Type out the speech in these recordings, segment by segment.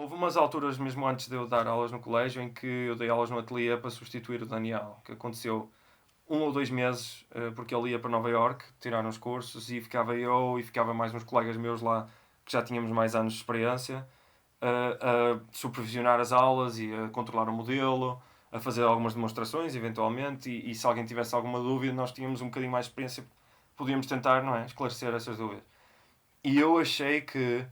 Houve umas alturas, mesmo antes de eu dar aulas no colégio, em que eu dei aulas no ateliê para substituir o Daniel, que aconteceu 1 ou 2 meses, porque ele ia para Nova Iorque tirar uns cursos e ficava eu e ficava mais uns colegas meus lá que já tínhamos mais anos de experiência a supervisionar as aulas e a controlar o modelo, a fazer algumas demonstrações eventualmente e se alguém tivesse alguma dúvida nós tínhamos um bocadinho mais de experiência, podíamos tentar, não é, esclarecer essas dúvidas. E eu achei que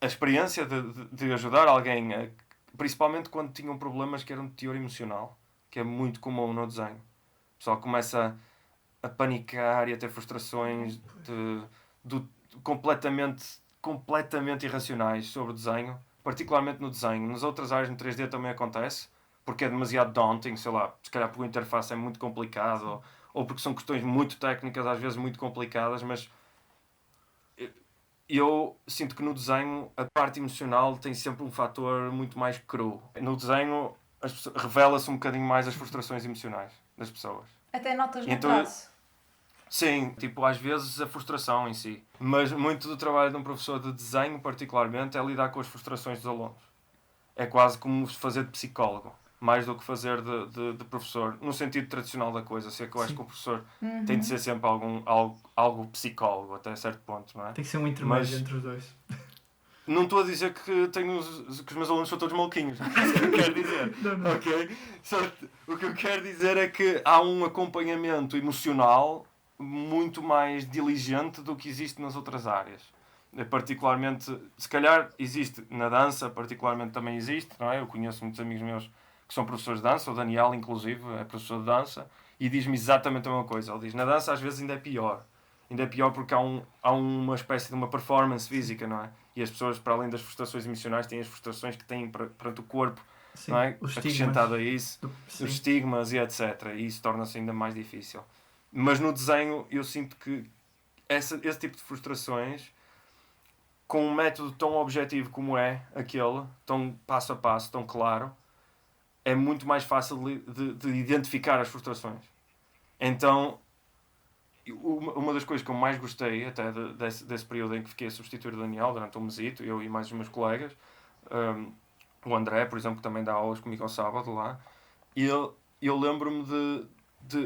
a experiência de ajudar alguém, principalmente quando tinham problemas que eram de teor emocional, que é muito comum no desenho. O pessoal começa a panicar e a ter frustrações completamente irracionais sobre o desenho, particularmente no desenho. Nas outras áreas, no 3D também acontece, porque é demasiado daunting, sei lá, se calhar porque a interface é muito complicado, ou porque são questões muito técnicas, às vezes muito complicadas, mas eu sinto que no desenho a parte emocional tem sempre um fator muito mais cru. No desenho revela-se um bocadinho mais as frustrações emocionais das pessoas. Até notas E no então, traço. sim, tipo, às vezes a frustração em si. Mas muito do trabalho de um professor de desenho, particularmente, é lidar com as frustrações dos alunos. É quase como fazer de psicólogo, mais do que fazer de professor, no sentido tradicional da coisa. Sei que eu acho que Sim. o professor tem de Uhum. ser sempre algo psicólogo, até certo ponto, não é? Tem que ser um intermédio Mas entre os dois. não estou a dizer que, que os meus alunos são todos maluquinhos. Não é isso que eu quero dizer. Não, não. Ok? Só, o que eu quero dizer é que há um acompanhamento emocional muito mais diligente do que existe nas outras áreas. Particularmente, se calhar existe na dança, particularmente também existe, não é? Eu conheço muitos amigos meus que são professores de dança, o Daniel, inclusive, é professor de dança, e diz-me exatamente a mesma coisa. Ele diz: na dança às vezes ainda é pior. Ainda é pior porque há uma espécie de uma performance física, não é? E as pessoas, para além das frustrações emocionais, têm as frustrações que têm perante o corpo, não Sim, é? os estigmas. Acrescentado a isso, os Sim. estigmas e etc. E isso torna-se ainda mais difícil. Mas no desenho eu sinto que esse tipo de frustrações, com um método tão objetivo como é aquele, tão passo a passo, tão claro, é muito mais fácil de identificar as frustrações. Então, uma das coisas que eu mais gostei até desse período em que fiquei a substituir o Daniel durante um mesito, eu e mais os meus colegas, um, o André, por exemplo, que também dá aulas comigo ao sábado lá, e eu lembro-me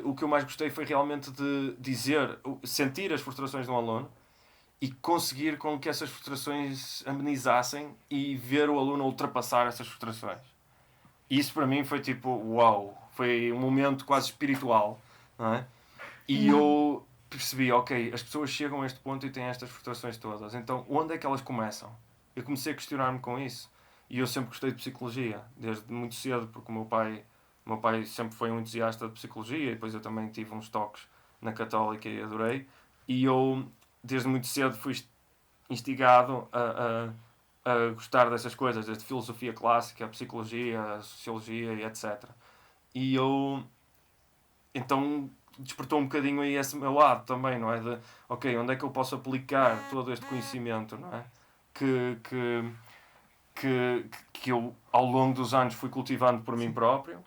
o que eu mais gostei foi realmente de dizer, sentir as frustrações de um aluno e conseguir com que essas frustrações amenizassem e ver o aluno ultrapassar essas frustrações. E isso para mim foi tipo, uau, foi um momento quase espiritual, não é? E eu percebi, ok, as pessoas chegam a este ponto e têm estas frustrações todas, então onde é que elas começam? Eu comecei a questionar-me com isso. E eu sempre gostei de psicologia, desde muito cedo, porque o meu pai sempre foi um entusiasta de psicologia, e depois eu também tive uns toques na Católica e adorei. E eu, desde muito cedo, fui instigado a gostar dessas coisas, desde filosofia clássica, a psicologia, a sociologia e etc. E eu, então, despertou um bocadinho aí esse meu lado também, não é? De, ok, onde é que eu posso aplicar todo este conhecimento, não é? Que, que, que eu, ao longo dos anos, fui cultivando por mim Sim. próprio,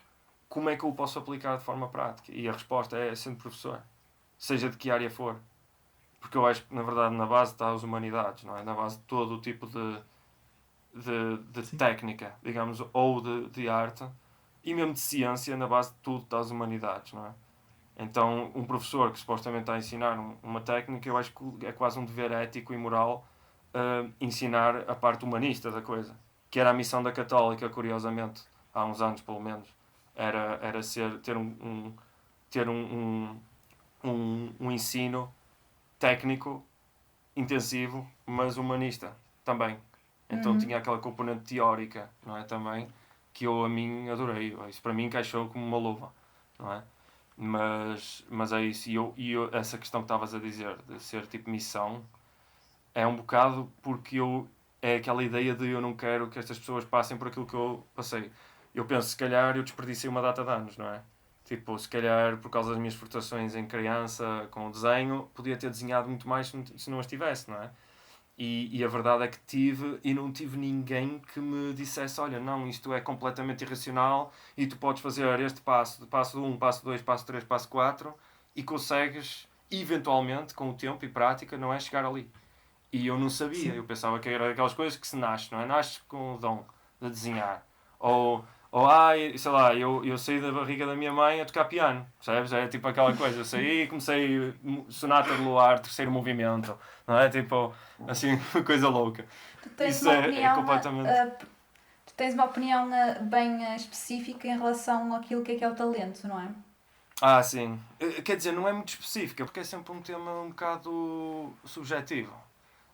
como é que eu o posso aplicar de forma prática? E a resposta é sendo professor, seja de que área for. Porque eu acho que, na verdade, na base está as humanidades, não é? Na base de todo o tipo de Sim. técnica, digamos, ou de arte, e mesmo de ciência, na base de tudo está as humanidades, não é? Então, um professor que supostamente está a ensinar uma técnica, eu acho que é quase um dever ético e moral ensinar a parte humanista da coisa. Que era a missão da Católica, curiosamente, há uns anos pelo menos. Era ter um ensino técnico, intensivo, mas humanista também. Então Uhum. tinha aquela componente teórica, não é? Também, que eu a mim adorei. Isso para mim encaixou como uma luva, não é? Mas é isso. Essa questão que estavas a dizer, de ser tipo missão, é um bocado porque é aquela ideia de eu não quero que estas pessoas passem por aquilo que eu passei. Eu penso, se calhar eu desperdicei uma data de anos, não é? Tipo, se calhar por causa das minhas frustrações em criança com o desenho, podia ter desenhado muito mais se não as tivesse, não é? E a verdade é que tive e não tive ninguém que me dissesse: olha, não, isto é completamente irracional e tu podes fazer este passo 1, passo 2, passo 3, passo 4 e consegues, eventualmente, com o tempo e prática, não é? Chegar ali. E eu não sabia, Sim. eu pensava que era aquelas coisas que se nasce, não é? Nasce com o dom de desenhar. Ou sei lá, eu saí da barriga da minha mãe a tocar piano, percebes? É tipo aquela coisa, eu saí e comecei Sonata de Luar, terceiro movimento, não é? Tipo, assim, coisa louca. Tu tens Isso uma é opinião, completamente... tu tens uma opinião bem específica em relação àquilo que é o talento, não é? Ah, sim. Quer dizer, não é muito específica, porque é sempre um tema um bocado subjetivo.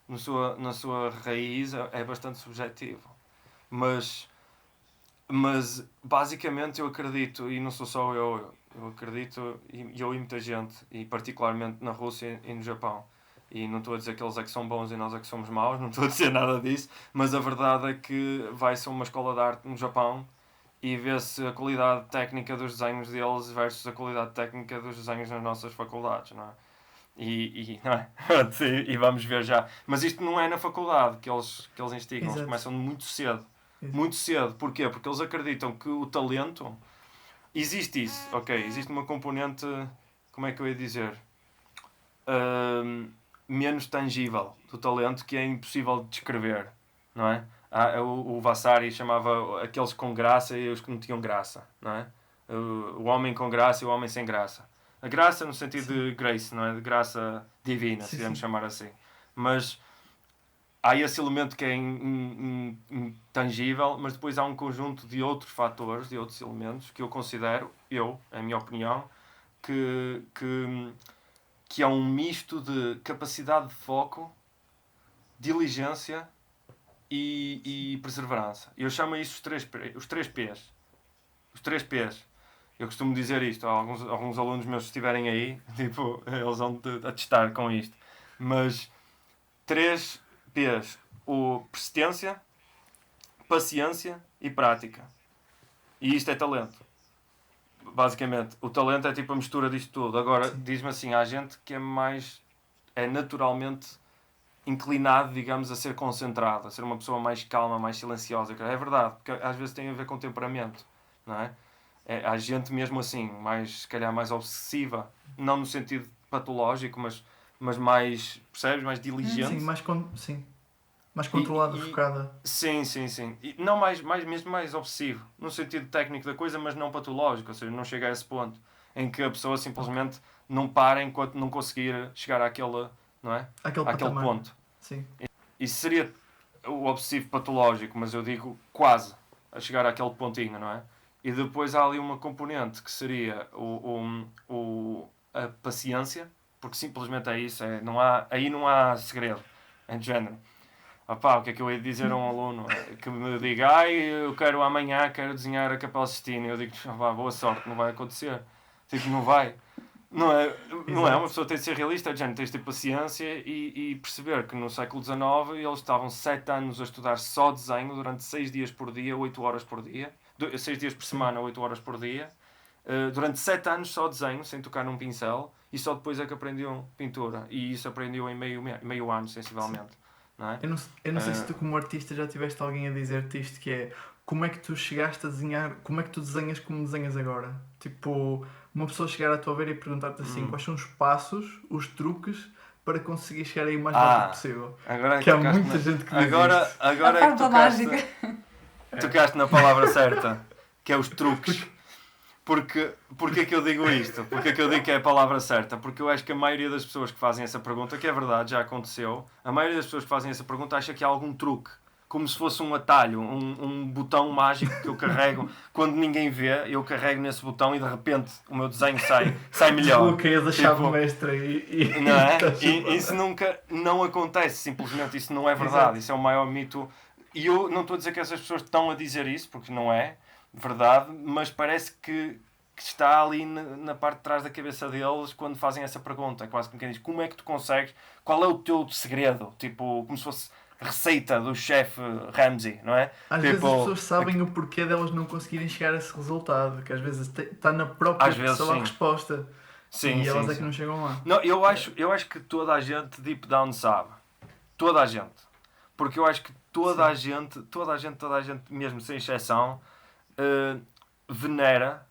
Na sua raiz é bastante subjetivo. Mas, mas basicamente eu acredito, e não sou só eu acredito, e eu e muita gente, e particularmente na Rússia e no Japão. E não estou a dizer que eles é que são bons e nós é que somos maus, não estou a dizer nada disso, mas a verdade é que vai-se a uma escola de arte no Japão e vê-se a qualidade técnica dos desenhos deles versus a qualidade técnica dos desenhos nas nossas faculdades, não é? Não é? E vamos ver já. Mas isto não é na faculdade que eles instigam, eles Exato. começam muito cedo. Exato. Muito cedo. Porquê? Porque eles acreditam que o talento. Existe isso, ok? Existe uma componente. Como é que eu ia dizer? Ahm, Menos tangível do talento que é impossível de descrever, não é? O Vasari chamava aqueles com graça e os que não tinham graça, não é? O homem com graça e o homem sem graça. A graça no sentido Sim. de grace, não é? De graça divina, Sim, se vamos sim. chamar assim. Mas há esse elemento que é intangível, mas depois há um conjunto de outros fatores, de outros elementos que eu considero, a minha opinião, que é um misto de capacidade de foco, diligência e perseverança. Eu chamo isso os três P's. Os três P's. Eu costumo dizer isto, alguns alunos meus que estiverem aí, tipo, eles vão atestar com isto. Mas três P's. Persistência, paciência e prática. E isto é talento. Basicamente, o talento é tipo a mistura disto tudo. Agora, Sim. diz-me assim, há gente que é naturalmente inclinado, digamos, a ser concentrado, a ser uma pessoa mais calma, mais silenciosa. É verdade, porque às vezes tem a ver com temperamento, não é? Há gente mesmo assim, mais, se calhar mais obsessiva, não no sentido patológico, mas mais, percebes, mais Sim, diligente. sim. Mais E, controlada, e- focada. sim, sim, sim. E não mesmo mais obsessivo, no sentido técnico da coisa, mas não patológico, ou seja, não chega a esse ponto em que a pessoa Ok. simplesmente não para enquanto não conseguir chegar àquele, não é? Aquele Àquele patamar. ponto. Sim. Isso seria o obsessivo patológico, mas eu digo quase a chegar àquele pontinho, não é? E depois há ali uma componente que seria a paciência, porque simplesmente é isso, aí não há segredo, é de género. Opá, o que é que eu ia dizer a um aluno que me diga, eu quero amanhã, quero desenhar a Capela Sistina, eu digo, boa sorte, não vai acontecer. Tipo, não vai. Não é, não é? Uma Exato. pessoa tem de ser realista, gente, tens de ter paciência e perceber que no século XIX eles estavam 7 anos a estudar só desenho durante 6 dias por dia, 8 horas por dia, 6 dias por Sim. semana, 8 horas por dia, durante 7 anos só desenho, sem tocar num pincel, e só depois é que aprendiam pintura. E isso aprendiam em meio ano, Sim. sensivelmente. Não é? Eu não sei se tu como artista já tiveste alguém a dizer-te isto, que é como é que tu chegaste a desenhar, como é que tu desenhas como desenhas agora? Tipo, uma pessoa chegar à tua beira e perguntar-te assim, Hum. quais são os passos, os truques para conseguir chegar aí o mais rápido Ah, possível? agora é que Que há tocaste muita na. gente que diz Agora, isto. A agora é que fórmula mágica. tocaste na palavra certa, que é os truques. Porquê que eu digo isto? Porquê que eu digo que é a palavra certa? Porque eu acho que a maioria das pessoas que fazem essa pergunta, que é verdade, já aconteceu, a maioria das pessoas que fazem essa pergunta acha que há algum truque. Como se fosse um atalho, um botão mágico que eu carrego. Quando ninguém vê, eu carrego nesse botão e de repente o meu desenho sai melhor. Desbloqueias a chave Tipo, mestra não e é? estás E chapado. isso nunca não acontece, simplesmente isso não é verdade. Exato. Isso é o maior mito. E eu não estou a dizer que essas pessoas estão a dizer isso, porque não é verdade, mas parece que está ali na parte de trás da cabeça deles quando fazem essa pergunta. É quase como quem diz: como é que tu consegues? Qual é o teu segredo? Tipo, como se fosse receita do chefe Ramsay, não é? Às vezes as Tipo, pessoas sabem o porquê delas não conseguirem chegar a esse resultado, que às vezes está na própria às vezes pessoa a sim. resposta Sim, e elas sim, é que sim. não chegam lá. Não, eu acho que toda a gente deep down sabe. Toda a gente. Porque eu acho que Sim. toda a gente, mesmo sem exceção, eh, venera,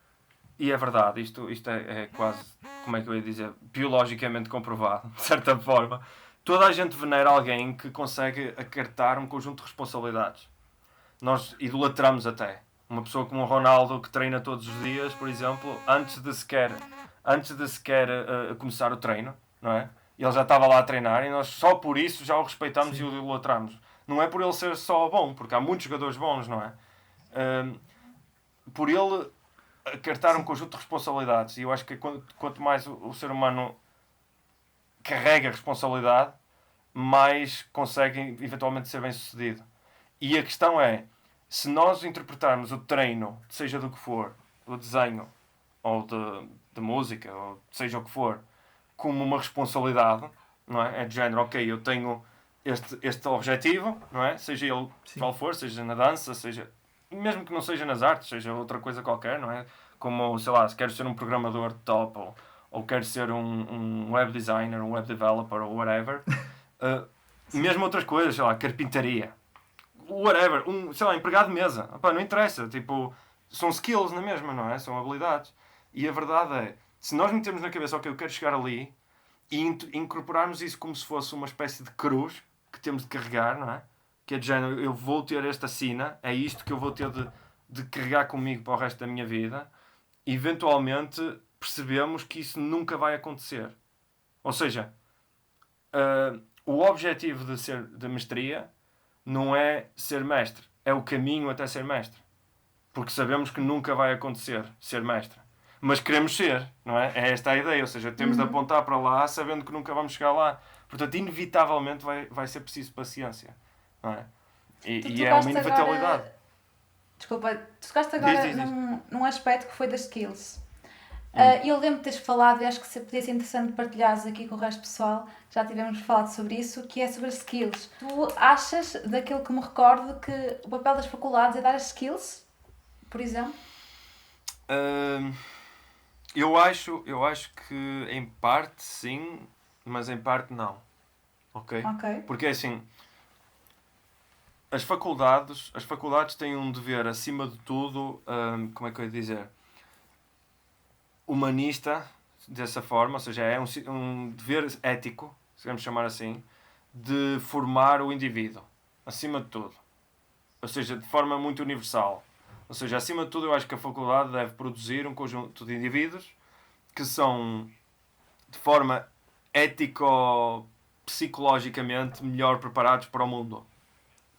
e é verdade, isto é quase, como é que eu ia dizer, biologicamente comprovado, de certa forma, toda a gente venera alguém que consegue acartar um conjunto de responsabilidades. Nós idolatramos até. Uma pessoa como o Ronaldo, que treina todos os dias, por exemplo, antes de sequer começar o treino, não é? Ele já estava lá a treinar e nós só por isso já o respeitamos e o idolatramos. Não é por ele ser só bom, porque há muitos jogadores bons, não é? Por ele acartar um conjunto de responsabilidades. E eu acho que quanto mais o ser humano carrega a responsabilidade, mais consegue eventualmente ser bem sucedido. E a questão é, se nós interpretarmos o treino, seja do que for, o desenho, ou de música, ou seja o que for, como uma responsabilidade, não é? É de género, ok, eu tenho este objetivo, não é? Seja ele qual for, seja na dança, seja... Mesmo que não seja nas artes, seja outra coisa qualquer, não é? Como, sei lá, se quero ser um programador top, ou quero ser um web designer, um web developer, ou whatever. Mesmo outras coisas, sei lá, carpintaria. Whatever, sei lá, empregado de mesa. Opa, não interessa, tipo, são skills na mesma, não é? São habilidades. E a verdade é, se nós metemos na cabeça, ok, eu quero chegar ali, e incorporarmos isso como se fosse uma espécie de cruz que temos de carregar, não é? Que é de género, eu vou ter esta sina, é isto que eu vou ter de carregar comigo para o resto da minha vida, e eventualmente percebemos que isso nunca vai acontecer. Ou seja, o objetivo de mestria não é ser mestre, é o caminho até ser mestre. Porque sabemos que nunca vai acontecer ser mestre. Mas queremos ser, não é? É esta a ideia, ou seja, temos de apontar para lá sabendo que nunca vamos chegar lá. Portanto, inevitavelmente vai ser preciso paciência, não é? E é uma inevitabilidade. Desculpa, tu tocaste agora num aspecto que foi das skills. Eu lembro de teres falado, e acho que podia ser interessante partilhares aqui com o resto do pessoal, já tivemos falado sobre isso, que é sobre as skills. Tu achas, daquilo que me recordo, que o papel das faculdades é dar as skills, por exemplo? Eu acho que em parte sim, mas em parte não. Ok? Porque assim, as faculdades têm um dever, acima de tudo, como é que eu ia dizer? Humanista, dessa forma, ou seja, é um dever ético, se queremos chamar assim, de formar o indivíduo, acima de tudo. Ou seja, de forma muito universal. Ou seja, acima de tudo, eu acho que a faculdade deve produzir um conjunto de indivíduos que são, de forma ético-psicologicamente, melhor preparados para o mundo.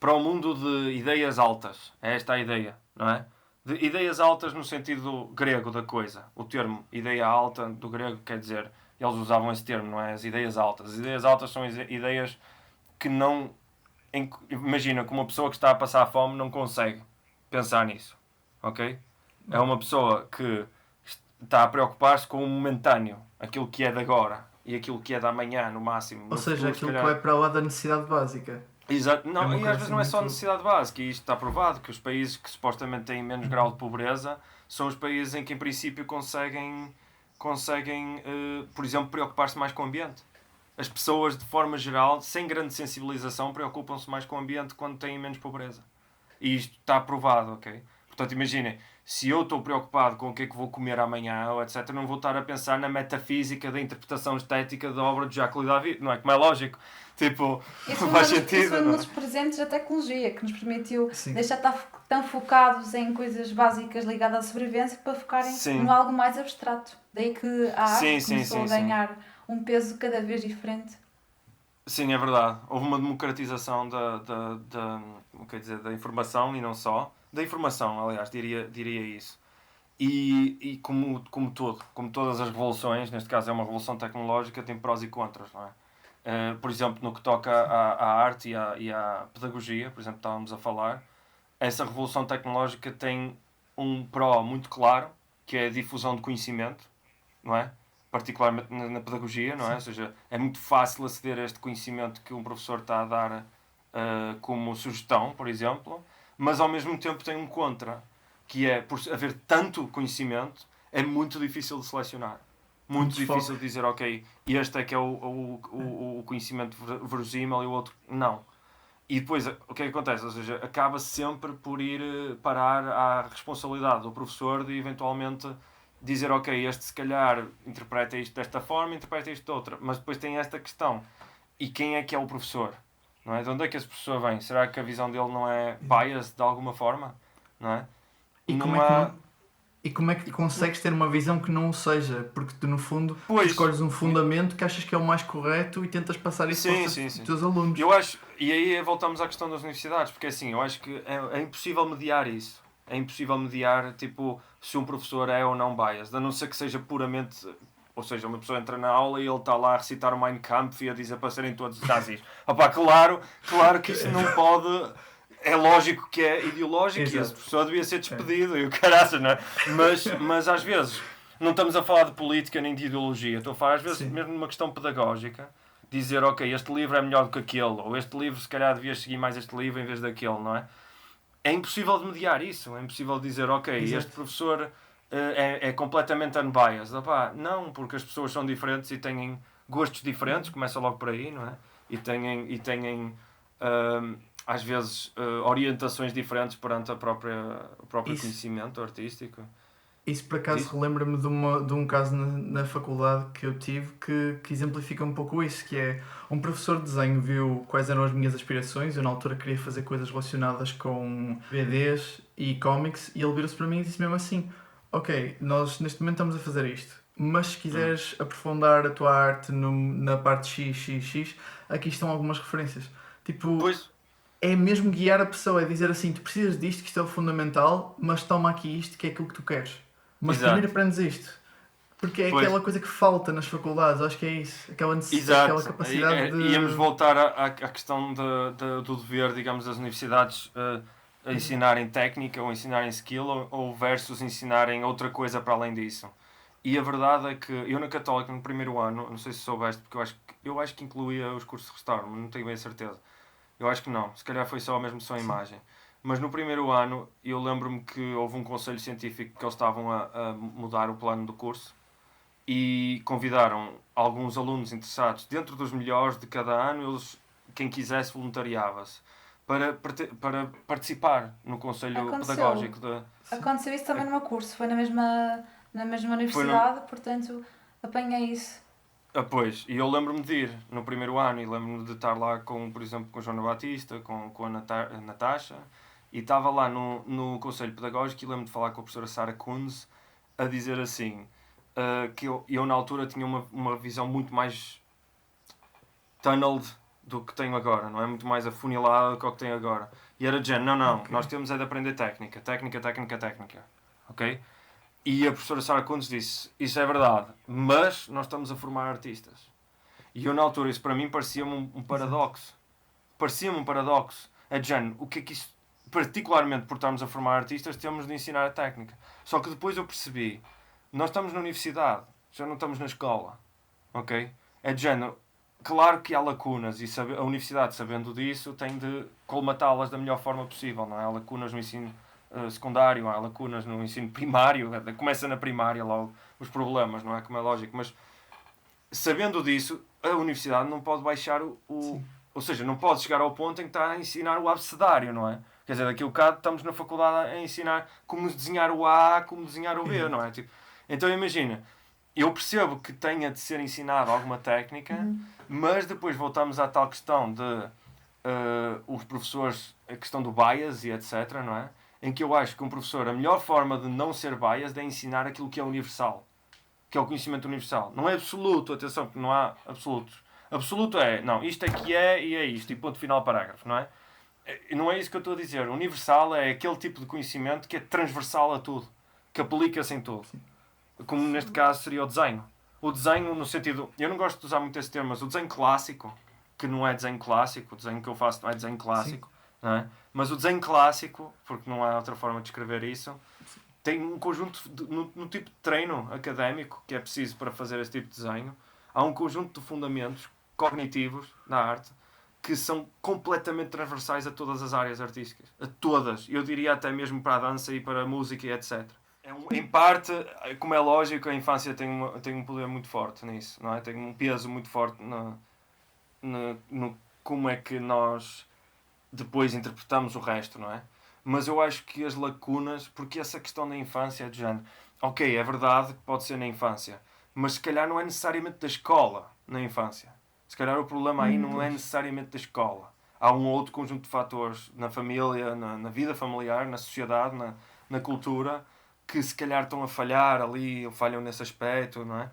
Para o mundo de ideias altas. É esta a ideia, não é? De ideias altas no sentido grego da coisa. O termo ideia alta do grego quer dizer... Eles usavam esse termo, não é? As ideias altas. As ideias altas são ideias que não... Imagina que uma pessoa que está a passar fome não consegue pensar nisso. Ok? É uma pessoa que está a preocupar-se com o momentâneo. Aquilo que é de agora. E aquilo que é de amanhã, no máximo. Ou seja, aquilo que vai para lá da necessidade básica. Exato. Não, e às vezes não é só necessidade básica, e isto está provado, que os países que supostamente têm menos grau de pobreza são os países em que em princípio conseguem por exemplo, preocupar-se mais com o ambiente. As pessoas, de forma geral, sem grande sensibilização, preocupam-se mais com o ambiente quando têm menos pobreza. E isto está provado, ok? Portanto, imaginem, se eu estou preocupado com o que é que vou comer amanhã, ou etc., não vou estar a pensar na metafísica da interpretação estética da obra de Jacques David, não é? Como é lógico. Tipo, não faz sentido. Isso foi um dos presentes da tecnologia, que nos permitiu deixar de estar tão focados em coisas básicas ligadas à sobrevivência para focarem em algo mais abstrato. Daí que a arte começou a ganhar um peso cada vez diferente. Sim, é verdade. Houve uma democratização da informação e não só. Da informação, aliás, diria isso. E como todas as revoluções, neste caso é uma revolução tecnológica, tem prós e contras, não é? Por exemplo, no que toca à arte e à pedagogia, por exemplo, estávamos a falar, essa revolução tecnológica tem um pró muito claro, que é a difusão de conhecimento, não é? Particularmente na pedagogia, não é? Ou seja, é muito fácil aceder a este conhecimento que um professor está a dar como sugestão, por exemplo, mas ao mesmo tempo tem um contra, que é, por haver tanto conhecimento, é muito difícil de selecionar. Muito difícil de dizer, ok, este é que é o conhecimento verosímil e o outro não. E depois, o que é que acontece? Ou seja, acaba sempre por ir parar à responsabilidade do professor de eventualmente dizer, ok, este se calhar interpreta isto desta forma, interpreta isto de outra. Mas depois tem esta questão. e quem é que é o professor? Não é? De onde é que esse professor vem? Será que a visão dele não é biased de alguma forma? Não é? E como é que consegues ter uma visão que não o seja? Porque tu, no fundo, escolhes um fundamento que achas que é o mais correto e tentas passar isso para os teus alunos. Eu acho, e aí voltamos à questão das universidades, porque assim, eu acho que é impossível mediar isso. É impossível mediar, tipo, se um professor é ou não biased, a não ser que seja puramente... Ou seja, uma pessoa entra na aula e ele está lá a recitar o Mein Kampf e a dizer para serem todos nazis. Opá, claro que isso não pode... É lógico que é ideológico. Exato. E esse professor devia ser despedido e o caraças, não é? Mas às vezes não estamos a falar de política nem de ideologia. Estou a falar às vezes mesmo numa questão pedagógica. Dizer, ok, este livro é melhor do que aquele. Ou este livro, se calhar, devias seguir mais este livro em vez daquele, não é? É impossível de mediar isso. É impossível dizer, ok, exato, este professor é completamente unbiased. Opá, não, porque as pessoas são diferentes e têm gostos diferentes. Começa logo por aí, não é? E têm às vezes orientações diferentes perante o próprio conhecimento artístico. Isso por acaso relembra-me de um caso na faculdade que eu tive que exemplifica um pouco isso, que é um professor de desenho viu quais eram as minhas aspirações. Eu na altura queria fazer coisas relacionadas com VDs e cómics e ele virou-se para mim e disse mesmo assim: ok, nós neste momento estamos a fazer isto, mas se quiseres aprofundar a tua arte na parte XXX, aqui estão algumas referências. Tipo... Pois. É mesmo guiar a pessoa, é dizer assim, tu precisas disto, que isto é o fundamental, mas toma aqui isto, que é aquilo que tu queres. Mas exato, primeiro aprendes isto. Porque é aquela coisa que falta nas faculdades, acho que é isso. Aquela necessidade, aquela capacidade de... Íamos voltar à questão do dever, digamos, das universidades a ensinarem técnica ou ensinarem skill ou versus ensinarem outra coisa para além disso. E a verdade é que eu na Católica, no primeiro ano, não sei se soubeste, porque eu acho que incluía os cursos de restauro, mas não tenho bem a certeza. Eu acho que não, se calhar foi só a imagem. Mas no primeiro ano, eu lembro-me que houve um conselho científico que eles estavam a mudar o plano do curso e convidaram alguns alunos interessados, dentro dos melhores de cada ano, quem quisesse voluntariava-se para participar no conselho pedagógico. Aconteceu isso também no meu curso, foi na mesma universidade, portanto apanhei isso. Pois, e eu lembro-me de ir no primeiro ano e lembro-me de estar lá por exemplo, com o Joana Batista, com a Natasha, e estava lá no Conselho Pedagógico e lembro-me de falar com a professora Sara Kunz a dizer assim, que eu na altura tinha uma visão muito mais tunneled do que tenho agora, não é? Muito mais afunilada do que o que tenho agora. E era de género, não, okay, nós temos é de aprender técnica, ok? E a professora Sara Kunz disse, isso é verdade, mas nós estamos a formar artistas. E eu na altura, isso para mim parecia-me um paradoxo. Parecia-me um paradoxo. É de género, o que é que isso... Particularmente por estarmos a formar artistas, temos de ensinar a técnica. Só que depois eu percebi, nós estamos na universidade, já não estamos na escola. Ok? É de género, claro que há lacunas e a universidade, sabendo disso, tem de colmatá-las da melhor forma possível. Não é? Há lacunas no ensino secundário, há lacunas no ensino primário, começa na primária logo os problemas, não é? Como é lógico, mas sabendo disso, a universidade não pode baixar ou seja, não pode chegar ao ponto em que está a ensinar o abecedário, não é? Quer dizer, daqui a bocado estamos na faculdade a ensinar como desenhar o A, como desenhar o B, não é? Tipo, então imagina, eu percebo que tenha de ser ensinado alguma técnica, mas depois voltamos à tal questão de os professores, a questão do bias e etc, não é? Em que eu acho que um professor, a melhor forma de não ser biased é ensinar aquilo que é universal, que é o conhecimento universal. Não é absoluto, atenção, porque não há absolutos. Absoluto é, não, isto é que é e é isto, e ponto final parágrafo, não é? Não é isso que eu estou a dizer. Universal é aquele tipo de conhecimento que é transversal a tudo, que aplica-se em tudo. Como neste caso seria o desenho. O desenho no sentido, eu não gosto de usar muito esse termo, mas o desenho clássico, que não é desenho clássico, o desenho que eu faço não é desenho clássico, não é? Mas o desenho clássico, porque não há outra forma de escrever isso, tem um conjunto, no tipo de treino académico que é preciso para fazer esse tipo de desenho, há um conjunto de fundamentos cognitivos na arte que são completamente transversais a todas as áreas artísticas. A todas. Eu diria até mesmo para a dança e para a música e etc. Em parte, como é lógico, a infância tem um poder muito forte nisso, não é? Tem um peso muito forte no como é que nós depois interpretamos o resto, não é? Mas eu acho que as lacunas, porque essa questão da infância é de género, ok, é verdade que pode ser na infância, mas se calhar não é necessariamente da escola na infância. Se calhar o problema aí não é necessariamente da escola. Há um outro conjunto de fatores na família, na vida familiar, na sociedade, na cultura, que se calhar estão a falhar ali, ou falham nesse aspecto, não é?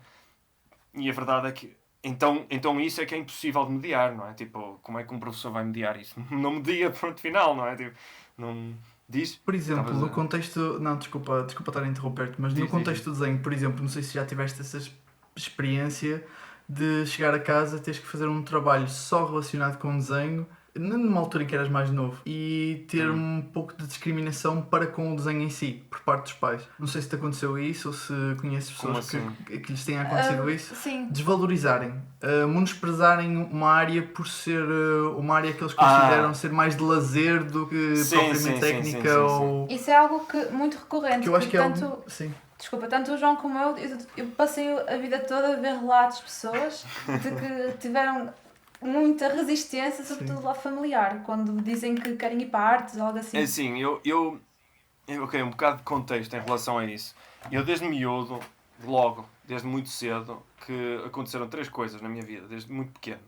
E a verdade é que então isso é que é impossível de mediar, não é? Tipo, como é que um professor vai mediar isso? Não media, pronto, final, não é? Tipo, não diz... Por exemplo, no contexto... Não, desculpa estar a interromper-te, mas no contexto do desenho, por exemplo, não sei se já tiveste essa experiência de chegar a casa, teres que fazer um trabalho só relacionado com desenho, numa altura em que eras mais novo, e ter um pouco de discriminação para com o desenho em si, por parte dos pais. Não sei se te aconteceu isso ou se conheces pessoas que lhes tenha acontecido isso. Sim. Desvalorizarem, menosprezarem uma área por ser uma área que eles consideram ser mais de lazer do que propriamente técnica. Isso é algo que muito recorrente. Que eu acho que tanto, Desculpa, tanto o João como eu passei a vida toda a ver relatos de pessoas de que tiveram muita resistência, sobretudo lá familiar, quando dizem que querem ir para artes ou algo assim. É assim, ok, um bocado de contexto em relação a isso. Eu desde miúdo, desde muito cedo, que aconteceram 3 coisas na minha vida, desde muito pequeno.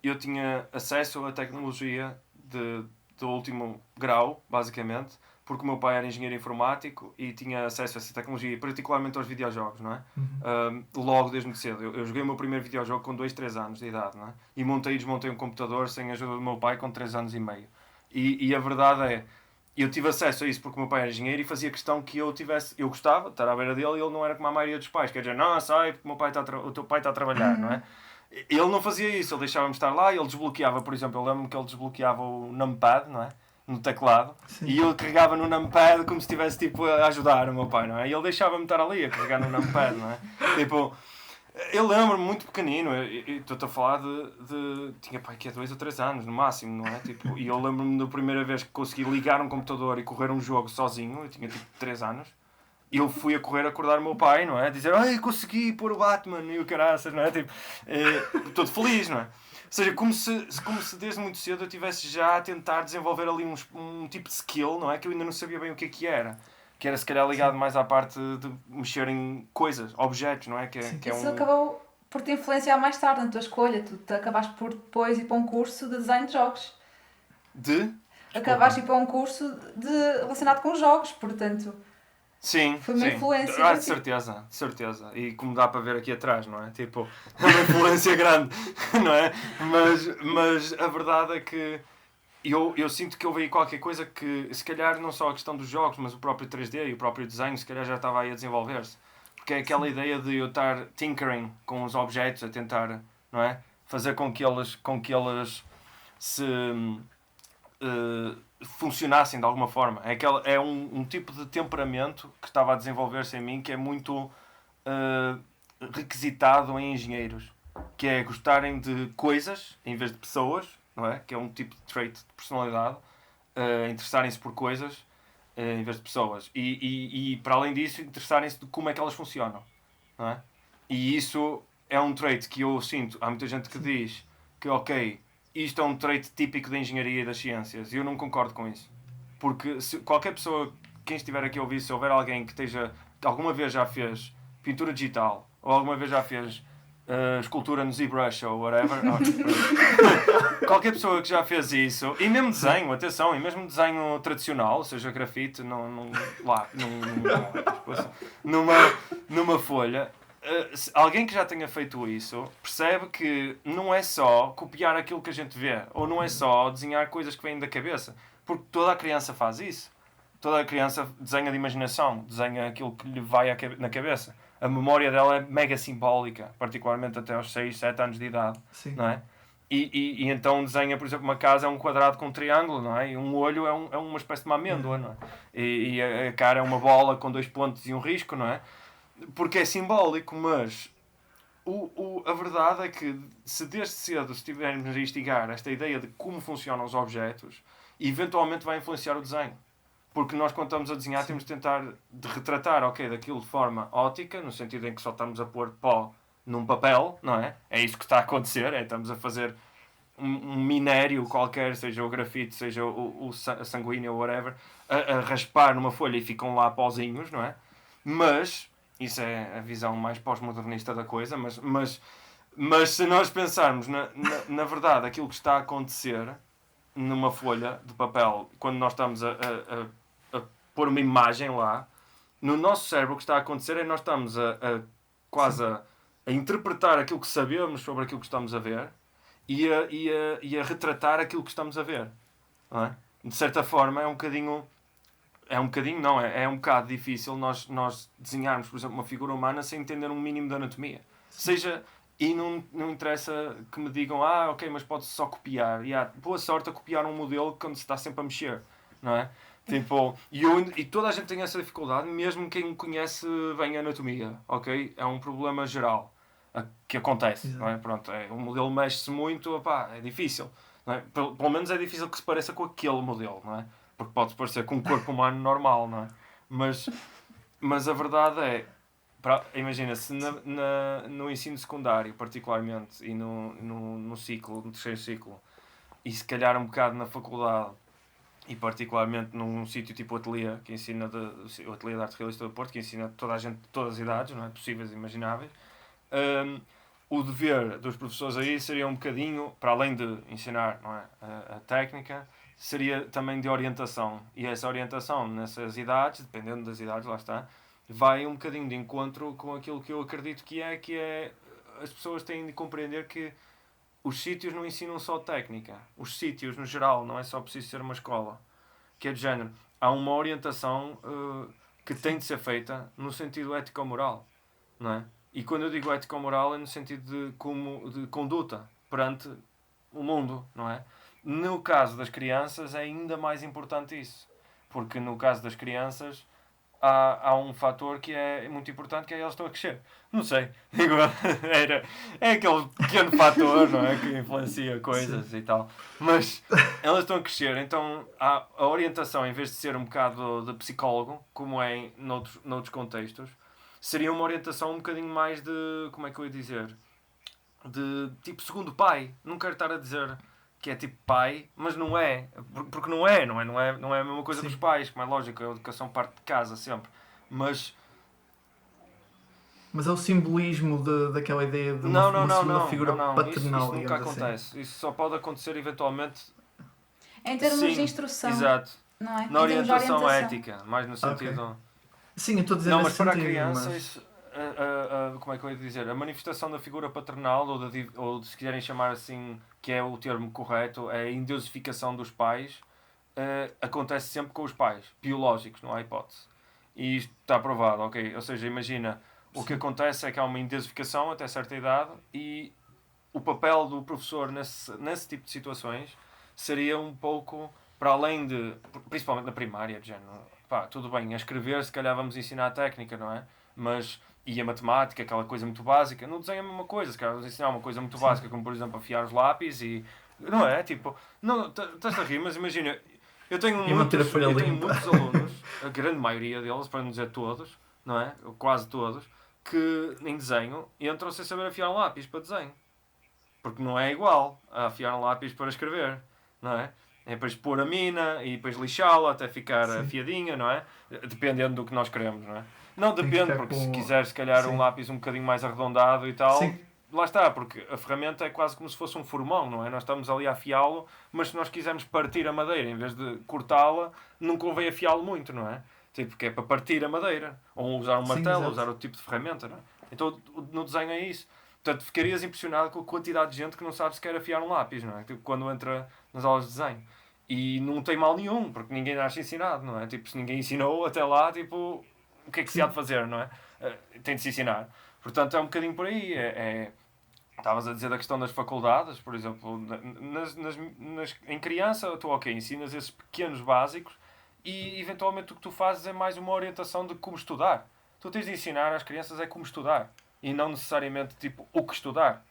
Eu tinha acesso à tecnologia do último grau, basicamente, porque o meu pai era engenheiro informático e tinha acesso a essa tecnologia, particularmente aos videojogos, não é? Logo desde muito cedo. Eu joguei o meu primeiro videojogo com 2, 3 anos de idade, não é? E montei e desmontei um computador sem a ajuda do meu pai com 3 anos e meio. E a verdade é, eu tive acesso a isso porque o meu pai era engenheiro e fazia questão que eu gostava de estar à beira dele e ele não era como a maioria dos pais, quer dizer, não, sai porque o teu pai está a trabalhar, não é? Ele não fazia isso, ele deixava-me estar lá e ele desbloqueava, por exemplo, eu lembro-me que ele desbloqueava o numpad, não é? No teclado. Sim. E eu carregava no numpad como se estivesse tipo, a ajudar o meu pai, não é? E ele deixava-me estar ali a carregar no numpad, não é? Tipo, eu lembro-me muito pequenino, estou-te a falar tinha pai que é 2 ou 3 anos no máximo, não é? Tipo, e eu lembro-me da primeira vez que consegui ligar um computador e correr um jogo sozinho, eu tinha tipo 3 anos. Eu fui a correr a acordar o meu pai, não é? Dizer, ai, consegui pôr o Batman e o caraças, não é? Tipo, todo feliz, não é? Ou seja, como se desde muito cedo eu estivesse já a tentar desenvolver ali um tipo de skill, não é? Que eu ainda não sabia bem o que era. Que era se calhar ligado mais à parte de mexer em coisas, objetos, não é? Isso acabou por te influenciar mais tarde na tua escolha. Tu acabaste por depois ir para um curso de design de jogos. Acabaste por ir para um curso relacionado com jogos, portanto... Sim, foi uma influência. De certeza. E como dá para ver aqui atrás, não é? Tipo, é uma influência grande, não é? Mas a verdade é que eu sinto que houve aí qualquer coisa que, se calhar, não só a questão dos jogos, mas o próprio 3D e o próprio desenho, se calhar já estava aí a desenvolver-se. Porque é aquela ideia de eu estar tinkering com os objetos, a tentar, não é? Fazer com que eles se... funcionassem de alguma forma. É um tipo de temperamento que estava a desenvolver-se em mim que é muito requisitado em engenheiros, que é gostarem de coisas em vez de pessoas, não é? Que é um tipo de trait de personalidade, interessarem-se por coisas em vez de pessoas e para além disso interessarem-se de como é que elas funcionam, não é? E isso é um trait que eu sinto, há muita gente que diz que ok, isto é um trait típico da engenharia e das ciências. E eu não concordo com isso. Porque se qualquer pessoa, quem estiver aqui a ouvir, se houver alguém que alguma vez já fez pintura digital, ou alguma vez já fez escultura no ZBrush ou whatever, qualquer pessoa que já fez isso, e mesmo desenho, atenção, e mesmo desenho tradicional, seja grafite, numa folha, alguém que já tenha feito isso percebe que não é só copiar aquilo que a gente vê, ou não é só desenhar coisas que vêm da cabeça, porque toda a criança faz isso. Toda a criança desenha de imaginação, desenha aquilo que lhe vai na cabeça. A memória dela é mega simbólica, particularmente até aos 6, 7 anos de idade. Sim. Não é? E então desenha, por exemplo, uma casa é um quadrado com um triângulo, não é? E um olho é uma espécie de uma amêndoa, não é? E a cara é uma bola com 2 pontos e um risco, não é? Porque é simbólico, mas a verdade é que se desde cedo estivermos a instigar esta ideia de como funcionam os objetos, eventualmente vai influenciar o desenho. Porque nós, quando estamos a desenhar, temos de tentar retratar daquilo de forma ótica, no sentido em que só estamos a pôr pó num papel, não é? É isso que está a acontecer, estamos a fazer um minério qualquer, seja o grafite, seja a sanguínea ou whatever, a raspar numa folha e ficam lá pozinhos, não é? Mas, isso é a visão mais pós-modernista da coisa, mas Mas se nós pensarmos na verdade aquilo que está a acontecer numa folha de papel, quando nós estamos a pôr uma imagem lá, no nosso cérebro o que está a acontecer é que nós estamos quase a interpretar aquilo que sabemos sobre aquilo que estamos a ver e a retratar aquilo que estamos a ver. Não é? De certa forma é um bocadinho não, é um bocado difícil nós desenharmos, por exemplo, uma figura humana sem entender um mínimo de anatomia. Seja, e não interessa que me digam, ok, mas pode-se só copiar. E boa sorte a copiar um modelo quando se está sempre a mexer, não é? Tipo, e toda a gente tem essa dificuldade, mesmo quem conhece bem a anatomia, ok? É um problema geral que acontece, não é? Pronto, o modelo mexe-se muito, é difícil, não é? Pelo menos é difícil que se pareça com aquele modelo, não é? Porque pode parecer com um corpo humano normal, não é? Mas a verdade é, imagina, se no ensino secundário, particularmente, e no terceiro ciclo, e se calhar um bocado na faculdade, e particularmente num sítio tipo o Ateliê, que ensina o Ateliê de Arte Realista do Porto, que ensina toda a gente de todas as idades, não é? Possíveis e imagináveis, o dever dos professores aí seria um bocadinho, para além de ensinar, não é? a técnica, seria também de orientação. E essa orientação nessas idades, dependendo das idades, lá está, vai um bocadinho de encontro com aquilo que eu acredito que é as pessoas têm de compreender que os sítios não ensinam só técnica. Os sítios, no geral, não é só preciso ser uma escola. Que é de género. Há uma orientação que tem de ser feita no sentido ético-moral. Não é? E quando eu digo ético-moral é no sentido de conduta perante o mundo. Não é? No caso das crianças é ainda mais importante isso. Porque no caso das crianças há um fator que é muito importante, que é eles estão a crescer. Não sei. É aquele pequeno fator, não é? Que influencia coisas e tal. Mas elas estão a crescer, então a orientação, em vez de ser um bocado de psicólogo, como é noutros contextos, seria uma orientação um bocadinho mais de, como é que eu ia dizer? De tipo segundo pai. Não quero estar a dizer que é tipo pai, mas não é, porque não é a mesma coisa que os pais, como é lógico, a educação parte de casa sempre, mas é o simbolismo daquela ideia de uma segunda figura paternal. Isso nunca acontece, assim. Isso só pode acontecer eventualmente em termos de instrução, exato, não é? Na orientação ética, mais no sentido sim, eu estou a dizer não, mas para a criança isso, como é que eu ia dizer, a manifestação da figura paternal ou de se quiserem chamar assim, que é o termo correto, é a endeusificação dos pais, acontece sempre com os pais biológicos, não há hipótese, e isto está provado, ok? Ou seja, imagina, o que acontece é que há uma endeusificação até certa idade e o papel do professor nesse tipo de situações seria um pouco para além de, principalmente na primária, de género, tudo bem, a escrever se calhar vamos ensinar a técnica, não é? Mas, e a matemática, aquela coisa muito básica, no desenho é a mesma coisa, se calhar vamos ensinar uma coisa muito básica, como por exemplo afiar os lápis e, não é? Tipo, não, estás a rir, mas imagina, eu tenho muitos alunos, a grande maioria deles, para não dizer todos, não é? Quase todos, que em desenho entram sem saber afiar um lápis para desenho. Porque não é igual a afiar um lápis para escrever, não é? É depois pôr a mina e depois lixá-la até ficar afiadinha, não é? Dependendo do que nós queremos, não é? Não depende, porque se quiser se calhar um lápis um bocadinho mais arredondado e tal, lá está, porque a ferramenta é quase como se fosse um formão, não é? Nós estamos ali a afiá-lo, mas se nós quisermos partir a madeira, em vez de cortá-la, não convém afiá-lo muito, não é? Tipo, porque é para partir a madeira. Ou usar um martelo, ou usar outro tipo de ferramenta, não é? Então no desenho é isso. Portanto, ficarias impressionado com a quantidade de gente que não sabe sequer afiar um lápis, não é? Tipo, quando entra nas aulas de desenho. E não tem mal nenhum, porque ninguém nasce ensinado, não é? Tipo, se ninguém ensinou até lá, tipo, o que é que se há de fazer, não é? Tem de se ensinar. Portanto, é um bocadinho por aí. Estavas a dizer da questão das faculdades, por exemplo, em criança, tu, ok, ensinas esses pequenos básicos e, eventualmente, o que tu fazes é mais uma orientação de como estudar. Tu tens de ensinar às crianças é como estudar. E não necessariamente, tipo, o que estudar.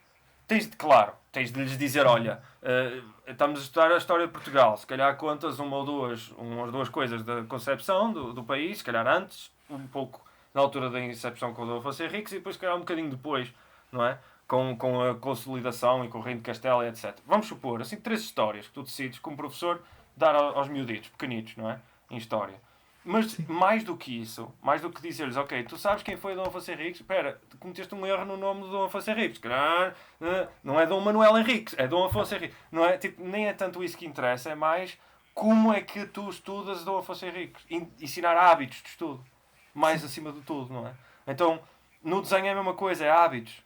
Tens de lhes dizer, olha, estamos a estudar a história de Portugal, se calhar contas umas duas coisas da concepção do país, se calhar antes, um pouco na altura da incepção com o Dom Afonso Henriques, e depois se calhar um bocadinho depois, não é? Com a consolidação e com o Reino de Castela e etc. Vamos supor, assim, 3 histórias que tu decides, como professor, dar aos miuditos, pequenitos, não é? Em história. Mas Sim. mais do que isso, mais do que dizer-lhes, ok, tu sabes quem foi Dom Afonso Henriques? Espera, cometeste um erro no nome de Dom Afonso Henriques. Não é Dom Manuel Henriques, é Dom Afonso Henriques. Não é, tipo, nem é tanto isso que interessa, é mais como é que tu estudas Dom Afonso Henriques. Ensinar hábitos de estudo. Mais acima de tudo, não é? Então, no desenho é a mesma coisa, é hábitos.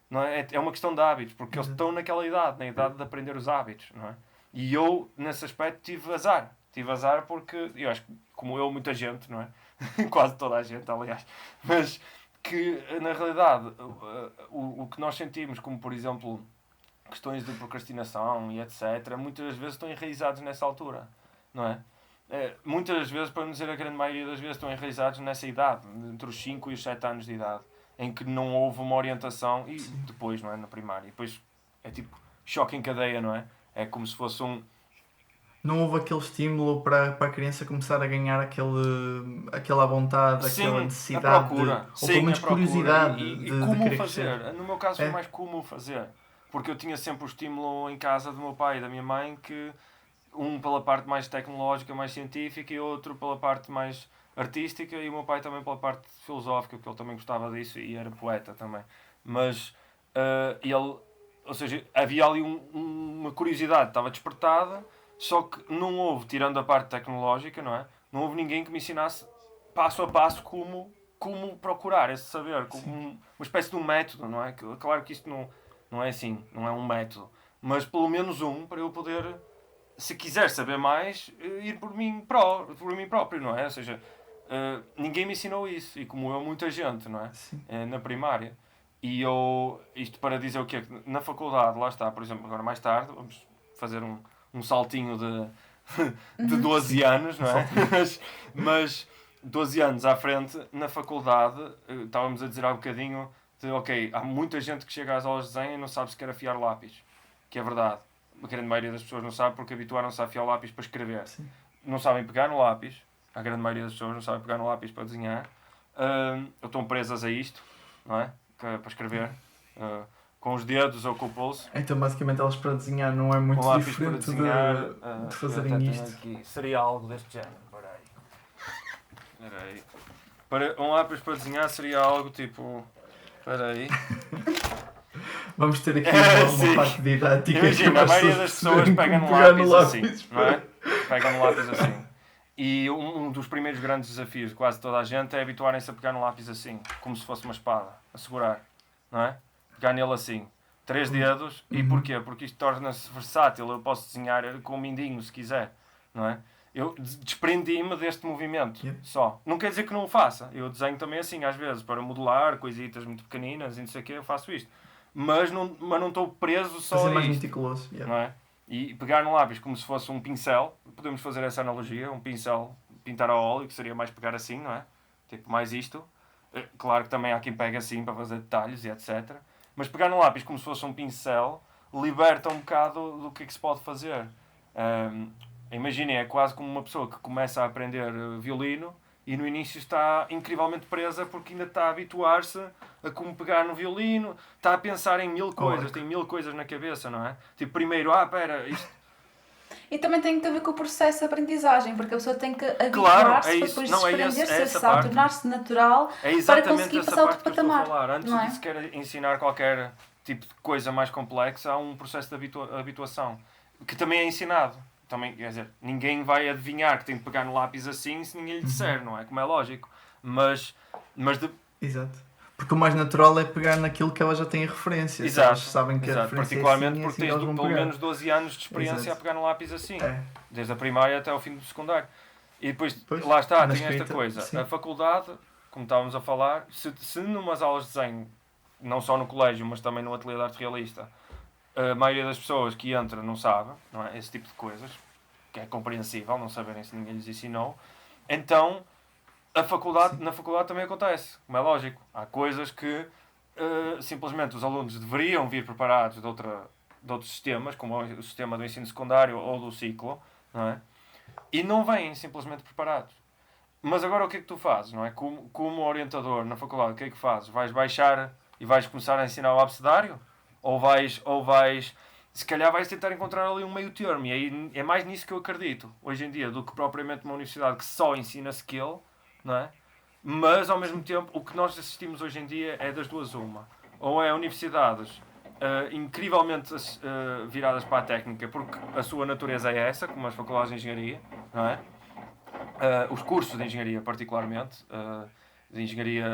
Não é? É uma questão de hábitos, porque eles estão naquela idade, na idade de aprender os hábitos, não é? E eu, nesse aspecto, tive azar. Tive azar porque, eu acho que, como eu, muita gente, não é? Quase toda a gente, aliás. Mas que, na realidade, o que nós sentimos, como, por exemplo, questões de procrastinação e etc., muitas das vezes estão enraizados nessa altura, não é? Muitas das vezes, para não dizer a grande maioria das vezes, estão enraizados nessa idade, entre os 5 e os 7 anos de idade, em que não houve uma orientação, e depois, não é? Na primária. E depois é tipo choque em cadeia, não é? É como se fosse Não houve aquele estímulo para a criança começar a ganhar aquela vontade, sim, aquela a necessidade, procura. ou pelo menos curiosidade e de como querer fazer. crescer. No meu caso foi É. mais como fazer. Porque eu tinha sempre o estímulo em casa do meu pai e da minha mãe, que um pela parte mais tecnológica, mais científica, e outro pela parte mais artística, e o meu pai também pela parte filosófica, porque ele também gostava disso e era poeta também. Mas ele, ou seja, havia ali uma curiosidade, estava despertada, só que não houve, tirando a parte tecnológica, não é? Não houve ninguém que me ensinasse passo a passo como procurar esse saber, como uma espécie de um método, não é? Claro que isto não é assim, não é um método, mas pelo menos para eu poder, se quiser saber mais, ir por mim próprio, não é? Ou seja, ninguém me ensinou isso, e como eu, muita gente, não é? Na primária. E eu, isto para dizer o quê? Na faculdade, lá está, por exemplo, agora mais tarde, vamos fazer um saltinho de 12 anos, não é? mas 12 anos à frente, na faculdade, estávamos a dizer há bocadinho, ok, há muita gente que chega às aulas de desenho e não sabe sequer afiar lápis, que é verdade. A grande maioria das pessoas não sabe porque habituaram-se a afiar o lápis para escrever. Sim. Não sabem pegar no lápis, a grande maioria das pessoas não sabem pegar no lápis para desenhar, ou estão presas a isto, não é? Para escrever, com os dedos ou com o pulso. Então basicamente elas para desenhar não é muito lápis diferente para desenhar, de fazerem isto. Aqui. Seria algo deste género. Espera aí. Um lápis para desenhar seria algo tipo... Espera aí. Vamos ter aqui uma parte didática. Imagina, a maioria das pessoas pega no lápis assim, não é? Pega no lápis assim. E um dos primeiros grandes desafios de quase toda a gente é habituarem-se a pegar no lápis assim, como se fosse uma espada, a segurar, não é? Pegar nele assim, 3 dedos. E porquê? Porque isto torna-se versátil, eu posso desenhar com o mindinho se quiser, não é? Eu desprendi-me deste movimento, só. Não quer dizer que não o faça, eu desenho também assim às vezes, para modelar coisitas muito pequeninas e não sei o quê, eu faço isto. Mas não estou preso só a isto. mais meticuloso, não é? E pegar no lápis como se fosse um pincel, podemos fazer essa analogia, um pincel, pintar a óleo, que seria mais pegar assim, não é? Tipo, mais isto. Claro que também há quem pega assim para fazer detalhes e etc. Mas pegar no lápis como se fosse um pincel liberta um bocado do que é que se pode fazer. Imaginem, é quase como uma pessoa que começa a aprender violino e no início está incrivelmente presa porque ainda está a habituar-se a como pegar no violino, está a pensar em 1000 coisas, tem 1000 coisas na cabeça, não é? Tipo, primeiro, espera, isto... E também tem que ver com o processo de aprendizagem, porque a pessoa tem que habituar-se para depois desprender-se, tornar-se natural, para conseguir passar outro patamar. Estou a falar. Antes de sequer ensinar qualquer tipo de coisa mais complexa, há um processo de habituação, que também é ensinado. Também, quer dizer, ninguém vai adivinhar que tem que pegar no lápis assim se ninguém lhe disser, não é? Como é lógico. Mas Exato. Porque o mais natural é pegar naquilo que elas já têm referência. Exato. Elas sabem que a referência particularmente é assim, porque tens pelo menos 12 anos de experiência a pegar no lápis assim. Desde a primária até ao fim do secundário. E depois lá está, tem esta coisa. Sim. A faculdade, como estávamos a falar, se numas aulas de desenho, não só no colégio, mas também no ateliê de arte realista, a maioria das pessoas que entra não sabe, não é? Esse tipo de coisas, que é compreensível, não saberem se ninguém lhes ensinou. Então, na faculdade também acontece, como é lógico. Há coisas que simplesmente os alunos deveriam vir preparados de outros sistemas, como o sistema do ensino secundário ou do ciclo, não é? E não vêm simplesmente preparados. Mas agora o que é que tu fazes, não é? Como orientador na faculdade, o que é que fazes? Vais baixar e vais começar a ensinar o abecedário? Ou vais se calhar vais tentar encontrar ali um meio termo, e aí é mais nisso que eu acredito, hoje em dia, do que propriamente uma universidade que só ensina skill, não é? Mas, ao mesmo tempo, o que nós assistimos hoje em dia é das duas uma. Ou é universidades incrivelmente viradas para a técnica, porque a sua natureza é essa, como as faculdades de engenharia, não é? Os cursos de engenharia, particularmente, de engenharia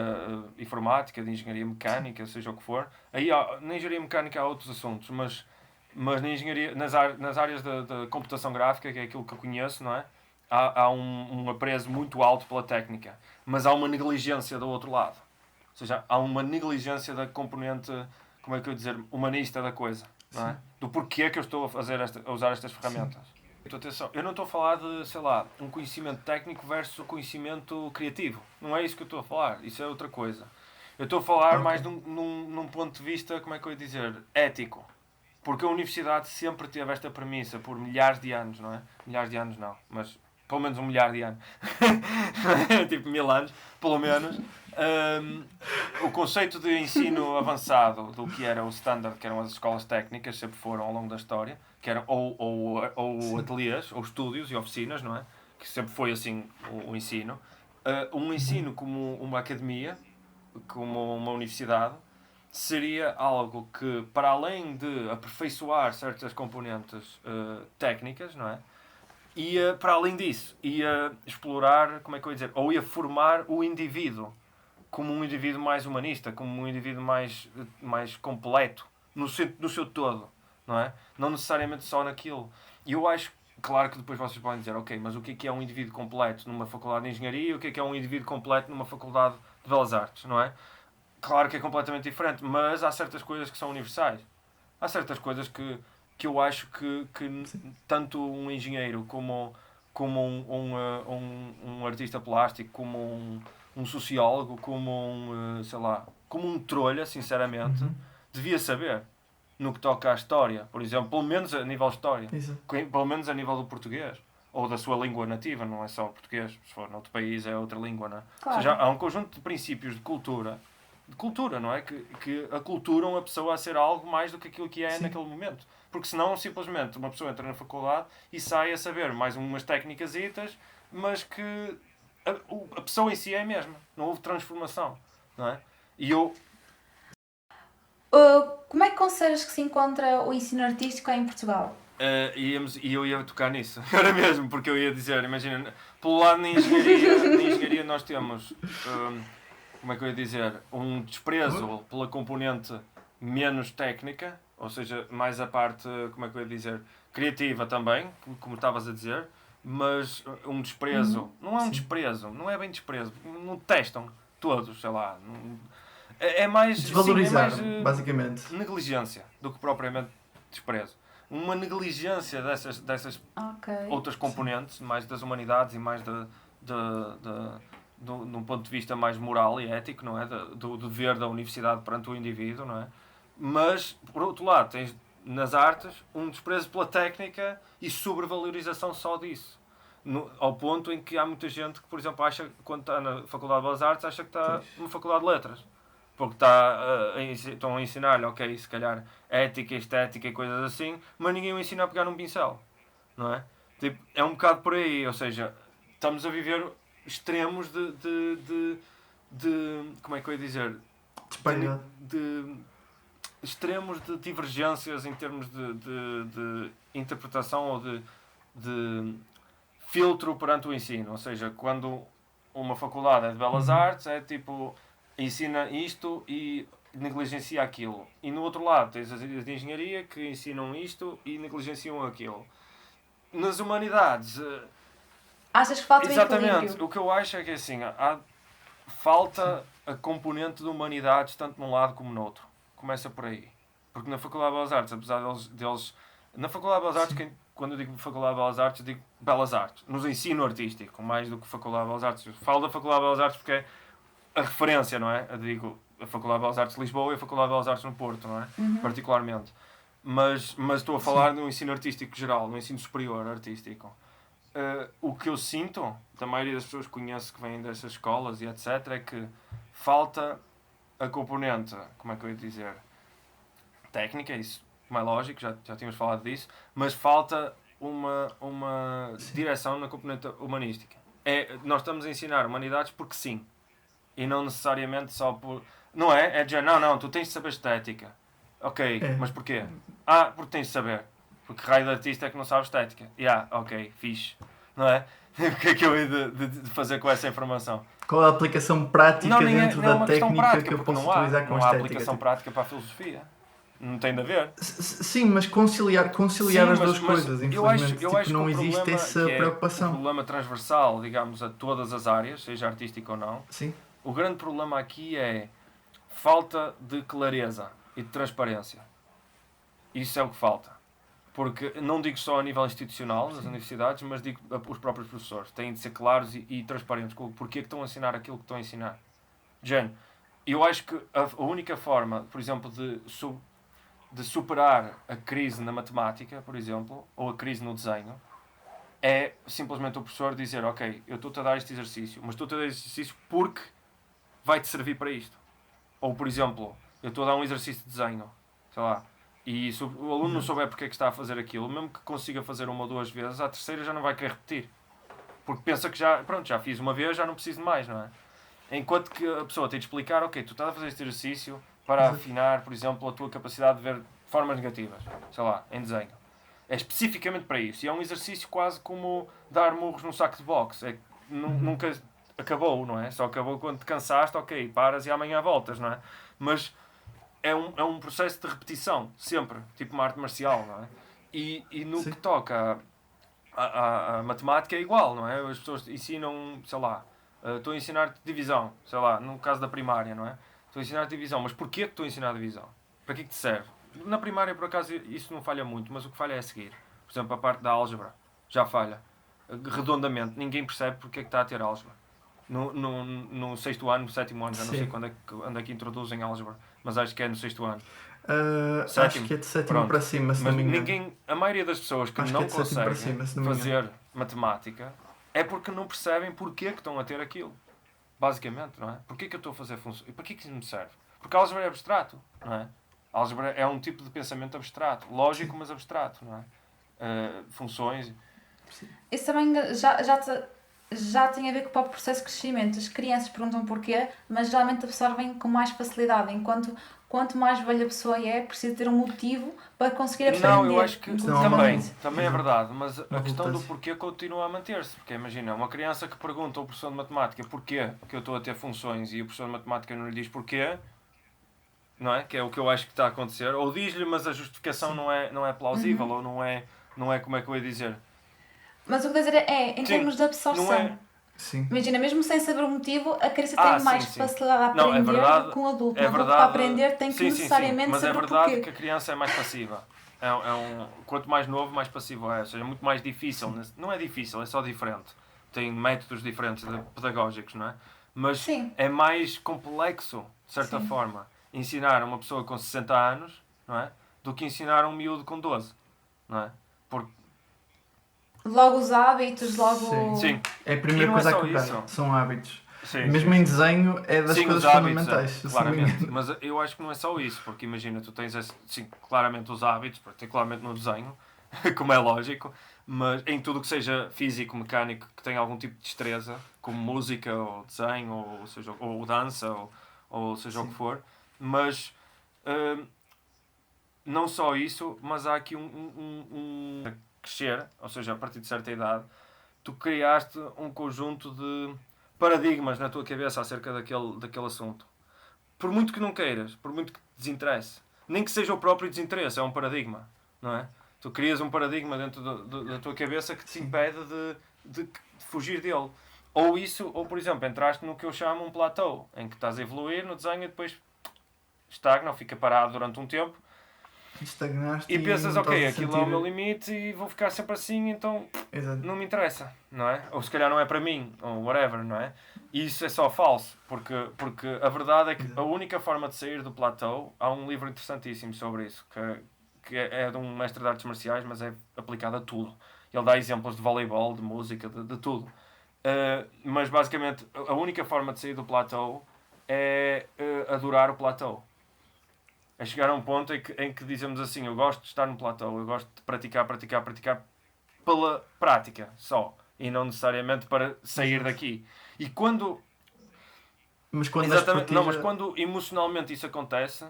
informática, de engenharia mecânica, seja o que for. Aí, na engenharia mecânica há outros assuntos, mas na engenharia, nas áreas da computação gráfica, que é aquilo que eu conheço, não é? Há um apreço muito alto pela técnica, mas há uma negligência do outro lado. Ou seja, há uma negligência da componente, como é que eu ia dizer, humanista da coisa, não é? Do porquê que eu estou a usar estas ferramentas. Então, atenção, eu não estou a falar de, sei lá, um conhecimento técnico versus conhecimento criativo. Não é isso que eu estou a falar, isso é outra coisa. Eu estou a falar mais num ponto de vista, como é que eu ia dizer, ético. Porque a universidade sempre teve esta premissa por milhares de anos, não é? Milhares de anos não, mas pelo menos 1 milhar de anos. Tipo 1000 anos, pelo menos. O conceito de ensino avançado do que era o standard, que eram as escolas técnicas, sempre foram ao longo da história, que eram ou ateliês, ou estúdios e oficinas, não é? Que sempre foi assim o ensino. Um ensino como uma academia, como uma universidade, seria algo que, para além de aperfeiçoar certas componentes técnicas, não é? Ia, para além disso, ia explorar, como é que eu ia dizer, ou ia formar o indivíduo como um indivíduo mais humanista, como um indivíduo mais completo, no seu todo, não é? Não necessariamente só naquilo. E eu acho, claro que depois vocês podem dizer, ok, mas o que é um indivíduo completo numa faculdade de engenharia e o que é um indivíduo completo numa faculdade de belas artes, não é? Claro que é completamente diferente, mas há certas coisas que são universais. Há certas coisas que eu acho que tanto um engenheiro como um artista plástico, como um sociólogo, como sei lá, como um trolha, sinceramente, devia saber no que toca à história. Por exemplo, pelo menos a nível de história. Pelo menos a nível do português. Ou da sua língua nativa, não é só o português. Se for noutro país é outra língua, não é? Claro. Ou seja, há um conjunto de princípios de cultura, não é? Que aculturam a pessoa a ser algo mais do que aquilo que é naquele momento. Porque senão, simplesmente, uma pessoa entra na faculdade e sai a saber mais umas técnicas-itas, mas que a pessoa em si é a mesma. Não houve transformação, não é? E eu... Como é que consideras que se encontra o ensino artístico em Portugal? E eu ia tocar nisso, era mesmo, porque eu ia dizer, imagina, pelo lado na engenharia nós temos, como é que eu ia dizer, um desprezo pela componente menos técnica, ou seja, mais a parte, como é que eu ia dizer, criativa também, como estavas a dizer, mas um desprezo, não é um desprezo, não é bem desprezo, não testam todos, sei lá, é mais... Desvalorizar, sim, é mais, basicamente. negligência do que propriamente desprezo. Uma negligência dessas outras componentes, mais das humanidades e mais de um ponto de vista mais moral e ético, não é? Do dever da universidade perante o indivíduo, não é? Mas, por outro lado, tens nas artes um desprezo pela técnica e sobrevalorização só disso. Ao ponto em que há muita gente que, por exemplo, acha que quando está na Faculdade de Belas Artes, acha que está numa Faculdade de Letras. Porque estão a ensinar-lhe, ok, se calhar ética, estética e coisas assim, mas ninguém o ensina a pegar num pincel, não é? Tipo, é um bocado por aí, ou seja, estamos a viver extremos de como é que eu ia dizer? De extremos de divergências em termos de interpretação ou de filtro perante o ensino, ou seja, quando uma faculdade é de Belas Artes, é tipo... ensina isto e negligencia aquilo. E no outro lado tens as de engenharia que ensinam isto e negligenciam aquilo. Nas humanidades... Achas que falta um equilíbrio? Exatamente. O que eu acho é que assim, falta a componente de humanidades tanto num lado como no outro. Começa por aí. Porque na Faculdade de Belas Artes, apesar deles na Faculdade de Belas Artes, quando eu digo Faculdade de Belas Artes, digo Belas Artes. Nos ensino artístico, mais do que Faculdade de Belas Artes. Eu falo da Faculdade de Belas Artes porque é a referência, não é? Eu digo a Faculdade de Belas Artes de Lisboa e a Faculdade de Belas Artes no Porto, não é? Particularmente. Mas estou a falar no ensino artístico geral, no ensino superior artístico. O que eu sinto, da maioria das pessoas que conheço que vêm dessas escolas e etc., é que falta a componente, como é que eu ia dizer? Técnica, isso como é lógico, já tínhamos falado disso, mas falta uma direção na componente humanística. Nós estamos a ensinar humanidades porque sim, e não necessariamente só por... Não é? É dizer, não, tu tens de saber estética. Ok, mas porquê? Porque tens de saber. Porque raio de artista é que não sabe estética. Ok, fixe. Não é? O que é que eu hei de fazer com essa informação? Qual a aplicação prática dentro da técnica prática, que eu posso não utilizar com a estética? Não há aplicação prática para a filosofia. Não tem de haver. Sim, mas conciliar as duas coisas, infelizmente. Eu acho não que existe essa preocupação. O problema transversal, digamos, a todas as áreas, seja artística ou não. Sim. O grande problema aqui é falta de clareza e de transparência. Isso é o que falta. Porque não digo só a nível institucional, nas universidades, mas digo os próprios professores. Têm de ser claros e transparentes com o porquê que estão a ensinar aquilo que estão a ensinar. Jane, eu acho que a única forma, por exemplo, de superar a crise na matemática, por exemplo, ou a crise no desenho, é simplesmente o professor dizer, ok, eu estou-te a dar este exercício, mas estou-te a dar este exercício porque vai-te servir para isto. Ou, por exemplo, eu estou a dar um exercício de desenho, sei lá, e se o aluno não souber porque é que está a fazer aquilo, mesmo que consiga fazer uma ou duas vezes, à terceira já não vai querer repetir. Porque pensa que já fiz uma vez, já não preciso de mais, não é? Enquanto que a pessoa tem de explicar, ok, tu estás a fazer este exercício para afinar, por exemplo, a tua capacidade de ver formas negativas, sei lá, em desenho. É especificamente para isso. E é um exercício quase como dar murros num saco de boxe. Nunca acabou, não é? Só acabou quando te cansaste, ok, paras e amanhã voltas, não é? Mas é um processo de repetição, sempre. Tipo uma arte marcial, não é? E no que toca a matemática é igual, não é? As pessoas ensinam, sei lá, estou a ensinar-te divisão, sei lá, no caso da primária, não é? Estou a ensinar divisão, mas porquê que estou a ensinar divisão? Para que te serve? Na primária, por acaso, isso não falha muito, mas o que falha é a seguir. Por exemplo, a parte da álgebra já falha. Redondamente, ninguém percebe porque é que está a ter álgebra. No sexto ano, no sétimo ano, já não sei quando é que introduzem álgebra, mas acho que é no sexto ano. Acho que é de sétimo para cima, se mas não me engano. a maioria das pessoas que não conseguem fazer matemática é porque não percebem porque que estão a ter aquilo. Basicamente, não é? Porquê que eu estou a fazer funções? E para que isso me serve? Porque a álgebra é abstrato, não é? A álgebra é um tipo de pensamento abstrato. Lógico, mas abstrato, não é? Funções... Isso também já tem a ver com o próprio processo de crescimento. As crianças perguntam porquê, mas geralmente absorvem com mais facilidade. Enquanto quanto mais velha a pessoa é, precisa ter um motivo para conseguir aprender. Não, eu acho que também é verdade, mas a questão do porquê continua a manter-se. Porque imagina, uma criança que pergunta ao professor de matemática porquê que eu estou a ter funções e o professor de matemática não lhe diz porquê, não é? Que é o que eu acho que está a acontecer. Ou diz-lhe, mas a justificação não é plausível, ou não é como é que eu ia dizer. Mas o que eu dizer é, em termos de absorção. Sim. Imagina, mesmo sem saber o motivo, a criança tem mais facilidade a aprender do que um adulto. Um adulto para aprender tem que necessariamente saber o porquê. Mas é verdade que a criança é mais passiva. Quanto mais novo, mais passivo é. Ou seja, é muito mais difícil. Não é difícil, é só diferente. Tem métodos diferentes pedagógicos, não é? Mas é mais complexo, de certa forma, ensinar uma pessoa com 60 anos, não é? Do que ensinar um miúdo com 12, não é? Porque logo os hábitos, logo... Sim. É a primeira coisa a quebrar, são hábitos. Sim, mesmo em desenho é das coisas fundamentais. Claramente, mas eu acho que não é só isso, porque imagina, tu tens claramente os hábitos, particularmente no desenho, como é lógico, mas em tudo que seja físico, mecânico, que tenha algum tipo de destreza, como música, ou desenho, ou dança, ou seja o que for, mas não só isso, mas há aqui crescer, ou seja, a partir de certa idade, tu criaste um conjunto de paradigmas na tua cabeça acerca daquele assunto. Por muito que não queiras, por muito que te desinteresse, nem que seja o próprio desinteresse, é um paradigma, não é? Tu crias um paradigma dentro da tua cabeça que te impede de fugir dele. Ou, por exemplo, entraste no que eu chamo um platô, em que estás a evoluir no desenho e depois estagna ou fica parado durante um tempo. Estagnaste e pensas, ok, aquilo é o meu limite e vou ficar sempre assim, então não me interessa, não é? Ou se calhar não é para mim, ou whatever, não é? E isso é só falso, porque a verdade é que a única forma de sair do platô, há um livro interessantíssimo sobre isso, que é de um mestre de artes marciais, mas é aplicado a tudo. Ele dá exemplos de voleibol, de música, de tudo. Mas basicamente, a única forma de sair do platô é adorar o platô. É chegar a um ponto em que dizemos assim, eu gosto de estar no platô, eu gosto de praticar pela prática só. E não necessariamente para sair daqui. E quando... Mas quando exatamente, não, mas quando emocionalmente isso acontece,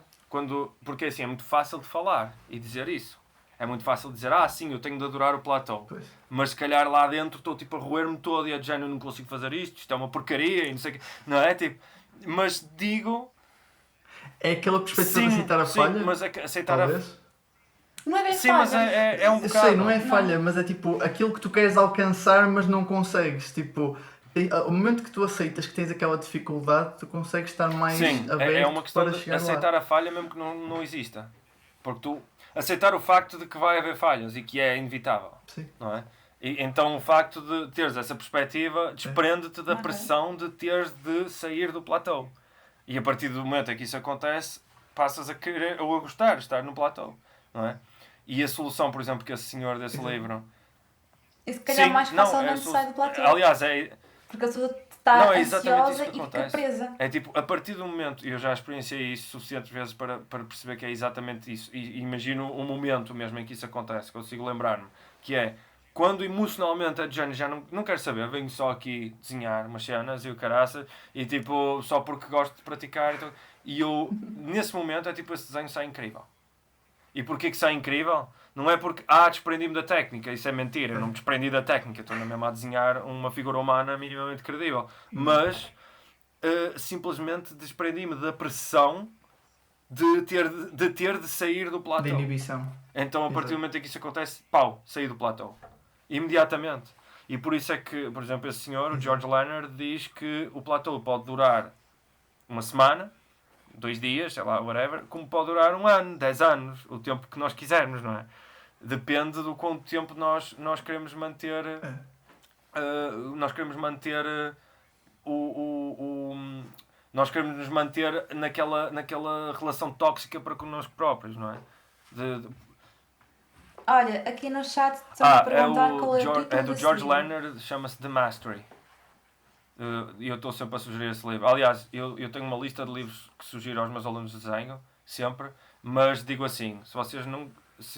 porque assim, é muito fácil de falar e dizer isso. É muito fácil dizer, sim, eu tenho de adorar o platô. Pois. Mas se calhar lá dentro estou tipo a roer-me todo e a dizer, eu não consigo fazer isto é uma porcaria e não sei o quê. Não é? Tipo, mas digo... É aquela perspectiva de aceitar a falha? Mas aceitar talvez? Não é bem Sim, falha. mas é um bocado... Eu sei, não é falha, mas é tipo aquilo que tu queres alcançar, mas não consegues. Tipo, o momento que tu aceitas que tens aquela dificuldade, tu consegues estar mais aberto é uma questão para de chegar aceitar lá. a falha mesmo que não exista. Porque tu... Aceitar o facto de que vai haver falhas e que é inevitável. Sim. Não é? E, então o facto de teres essa perspectiva desprende-te da pressão de teres de sair do platô. E a partir do momento em que isso acontece, passas a querer ou a gostar de estar no platô. Não é? E a solução, por exemplo, que esse senhor desse livro... E se calhar mais facilmente sai do platô. Aliás, porque a pessoa está exatamente isso ansiosa que e fica acontece. presa. É tipo, a partir do momento, e eu já experienciei isso suficientes vezes para perceber que é exatamente isso, e imagino um momento mesmo em que isso acontece, consigo lembrar-me, que é, quando emocionalmente a Jane já não quero saber, venho só aqui desenhar umas cenas e o caraças, e tipo, só porque gosto de praticar, e eu, nesse momento, é tipo, esse desenho sai incrível. E porquê que sai incrível? Não é porque, desprendi-me da técnica, isso é mentira, eu não me desprendi da técnica, estou na mesma a desenhar uma figura humana minimamente credível. Mas, simplesmente desprendi-me da pressão de ter de sair do platô. De inibição. Então, a partir do momento em que isso acontece, saí do platô. Imediatamente. E por isso é que, por exemplo, esse senhor, o George Leonard, diz que o platô pode durar uma semana, 2 dias, sei lá, whatever, como pode durar 1 ano, 10 anos, o tempo que nós quisermos, não é? Depende do quanto tempo nós queremos manter. Nós queremos manter nós queremos nos manter naquela relação tóxica para connosco próprios, não é? Olha, aqui no chat estão a perguntar qual é o título é do George livro. Leonard, chama-se The Mastery. E eu estou sempre a sugerir esse livro. Aliás, eu tenho uma lista de livros que sugiro aos meus alunos de desenho, sempre, mas digo assim, se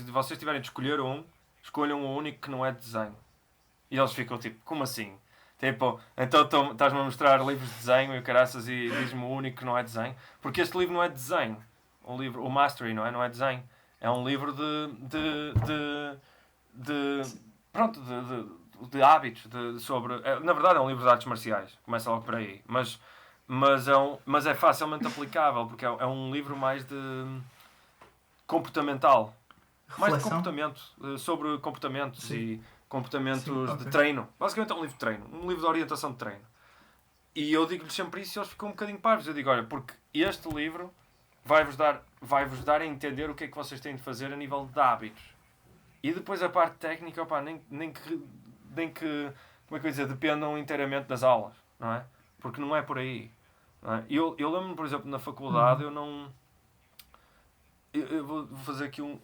vocês tiverem de escolher escolham o único que não é de desenho. E eles ficam tipo, como assim? Tipo, então estás-me a mostrar livros de desenho e caraças e diz-me o único que não é desenho? Porque este livro não é de desenho. O Mastery, não é desenho. É um livro de hábitos, sobre... na verdade é um livro de artes marciais, começa logo por aí, mas é facilmente aplicável, porque é um livro mais de comportamental, mais de comportamento, sobre comportamentos. Sim. E comportamentos de treino. Basicamente é um livro de treino, um livro de orientação de treino. E eu digo-lhes sempre isso e eles ficam um bocadinho parvos. Eu digo, olha, porque este livro vai-vos dar a entender o que é que vocês têm de fazer a nível de hábitos. E depois a parte técnica, nem que como é que eu ia dizer, dependam inteiramente das aulas, não é? Porque não é por aí. Não é? Eu lembro-me, por exemplo, na faculdade, eu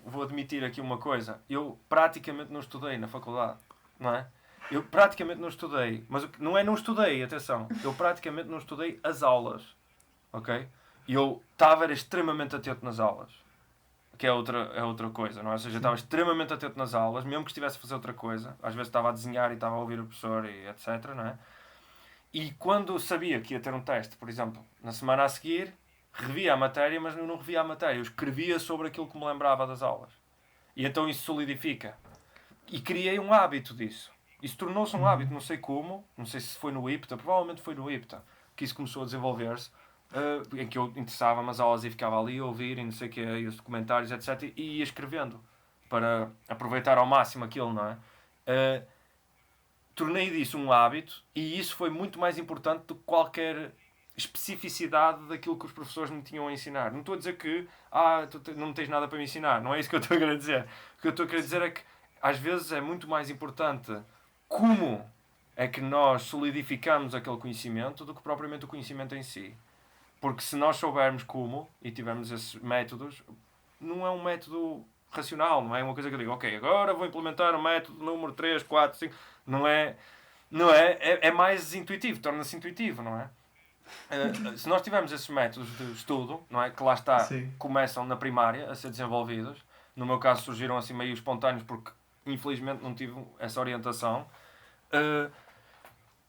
vou admitir aqui uma coisa. Eu praticamente não estudei na faculdade, não é? Eu praticamente não estudei, mas não estudei, atenção. Eu praticamente não estudei as aulas, ok? E eu era extremamente atento nas aulas. Que é outra coisa, não é? Ou seja, eu estava extremamente atento nas aulas, mesmo que estivesse a fazer outra coisa. Às vezes estava a desenhar e estava a ouvir o professor e etc, não é? E quando sabia que ia ter um teste, por exemplo, na semana a seguir, revia a matéria, mas eu não revia a matéria. Eu escrevia sobre aquilo que me lembrava das aulas. E então isso solidifica. E criei um hábito disso. Isso tornou-se um hábito, não sei como, não sei se foi no IPTA, provavelmente foi no IPTA, que isso começou a desenvolver-se. Em que eu interessava-me as aulas e ficava ali a ouvir e não sei o que, e os documentários, etc. E ia escrevendo para aproveitar ao máximo aquilo, não é? Tornei disso um hábito e isso foi muito mais importante do que qualquer especificidade daquilo que os professores me tinham a ensinar. Não estou a dizer que tu não tens nada para me ensinar, não é isso que eu estou a querer dizer. O que eu estou a querer dizer é que às vezes é muito mais importante como é que nós solidificamos aquele conhecimento do que propriamente o conhecimento em si. Porque se nós soubermos como, e tivermos esses métodos, não é um método racional, não é uma coisa que eu digo, ok, agora vou implementar o método número 3, 4, 5, não é mais intuitivo, torna-se intuitivo, não é? Se nós tivermos esses métodos de estudo, não é? Que lá está, Sim. começam na primária a ser desenvolvidos. No meu caso surgiram assim meio espontâneos porque infelizmente não tive essa orientação.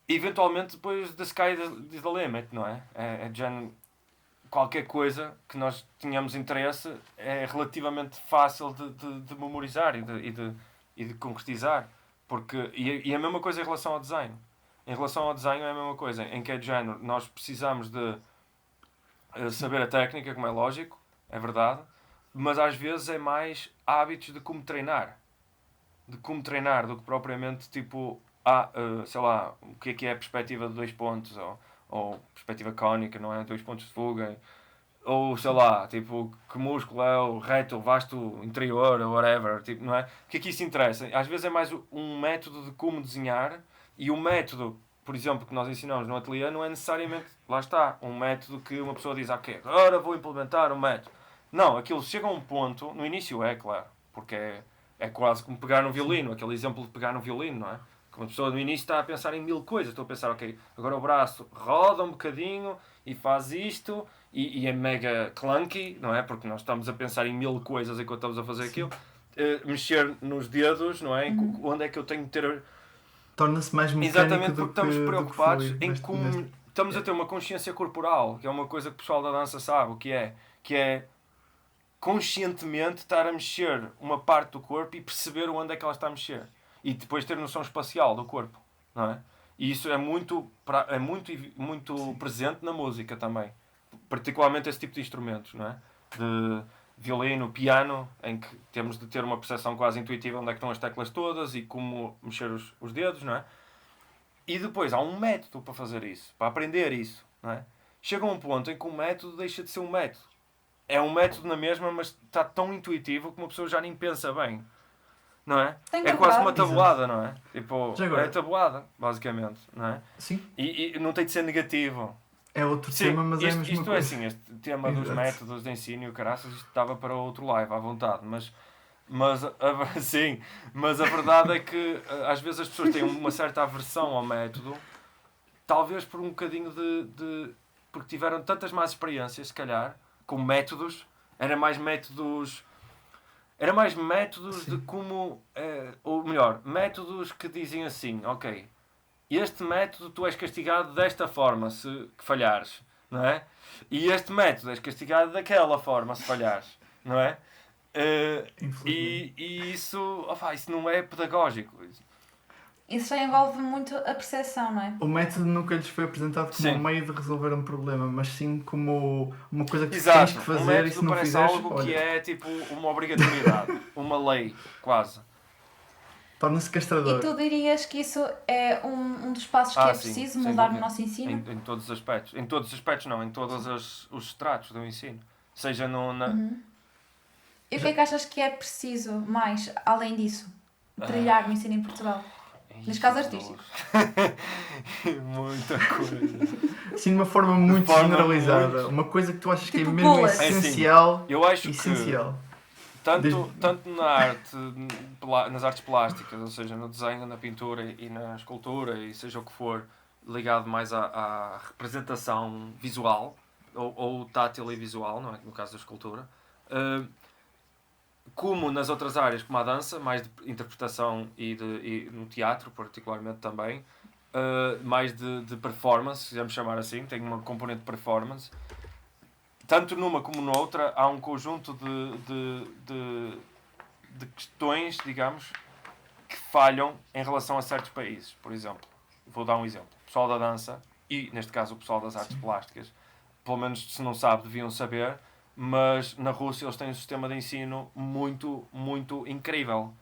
Eventualmente depois the sky is the limit, não é? É qualquer coisa que nós tenhamos interesse é relativamente fácil de memorizar e de concretizar. E a mesma coisa em relação ao desenho. Em relação ao desenho é a mesma coisa, em que é de género, nós precisamos de saber a técnica, como é lógico, é verdade, mas às vezes é mais hábitos de como treinar. De como treinar, do que propriamente tipo, sei lá, o que é a perspectiva de 2 pontos, ou perspectiva cónica, não é? 2 pontos de fuga, ou sei lá, tipo, que músculo é o reto, o vasto interior, ou whatever, tipo, não é? O que é que isso interessa? Às vezes é mais um método de como desenhar, e o método, por exemplo, que nós ensinamos no ateliê, não é necessariamente, lá está, um método que uma pessoa diz, ok, agora vou implementar um método. Não, aquilo chega a um ponto, no início é, claro, porque é quase como pegar no violino, aquele exemplo de pegar no violino, não é? Que uma pessoa no início está a pensar em 1000 coisas, estou a pensar, ok, agora o braço roda um bocadinho e faz isto, e é mega clunky, não é? Porque nós estamos a pensar em 1000 coisas enquanto estamos a fazer aquilo. Mexer nos dedos, não é? Onde é que eu tenho de ter... Torna-se mais mecânico. Exatamente, porque estamos preocupados em neste, como... Estamos a ter uma consciência corporal, que é uma coisa que o pessoal da dança sabe, o que é conscientemente estar a mexer uma parte do corpo e perceber onde é que ela está a mexer. E depois ter noção espacial do corpo, não é? E isso é muito presente na música também. Particularmente esse tipo de instrumentos, não é? De violino, piano, em que temos de ter uma percepção quase intuitiva onde é que estão as teclas todas e como mexer os dedos, não é? E depois há um método para fazer isso, para aprender isso, não é? Chega a um ponto em que o método deixa de ser um método. É um método na mesma, mas está tão intuitivo que uma pessoa já nem pensa bem. Não é? É quase uma tabuada, não é? Tipo, é tabuada, basicamente, não é? Sim. E não tem de ser negativo. É outro tema, mas é a mesma coisa. Isto é assim, este tema dos métodos de ensino e o caraças, isto estava para outro live, à vontade, mas a verdade é que às vezes as pessoas têm uma certa aversão ao método, talvez por um bocadinho porque tiveram tantas más experiências, se calhar, com métodos, era mais métodos Sim. De como, ou melhor, métodos que dizem assim, ok, este método tu és castigado desta forma se falhares, não é? E este método és castigado daquela forma se falhares, não é? E isso não é pedagógico. Isso já envolve muito a percepção, não é? O método nunca lhes foi apresentado como um meio de resolver um problema, mas sim como uma coisa que Exato. tens que fazer e se não fizeres... algo que é tipo uma obrigatoriedade, uma lei, quase. Torna-se castrador. E tu dirias que isso é um dos passos que é preciso mudar no nosso ensino? Em todos os aspectos. Em todos os aspectos não, em todos os estratos do ensino. Seja no... E o que é que achas que é preciso mais, além disso, trilhar no ensino em Portugal? Neste caso artístico. Muita coisa. Sim, de uma forma muito generalizada. Uma coisa que tu achas que é mesmo essencial. Eu acho essencial. Que tanto na arte, nas artes plásticas, ou seja, no desenho, na pintura e na escultura, e seja o que for, ligado mais à representação visual, ou tátil e visual, não é? No caso da escultura, como nas outras áreas, como a dança, mais de interpretação e no teatro, particularmente também, mais de performance, se quisermos chamar assim, tem uma componente de performance. Tanto numa como noutra, há um conjunto de questões, digamos, que falham em relação a certos países. Por exemplo, vou dar um exemplo. O pessoal da dança, e neste caso o pessoal das artes plásticas, pelo menos se não sabe, deviam saber, mas na Rússia eles têm um sistema de ensino muito, muito incrível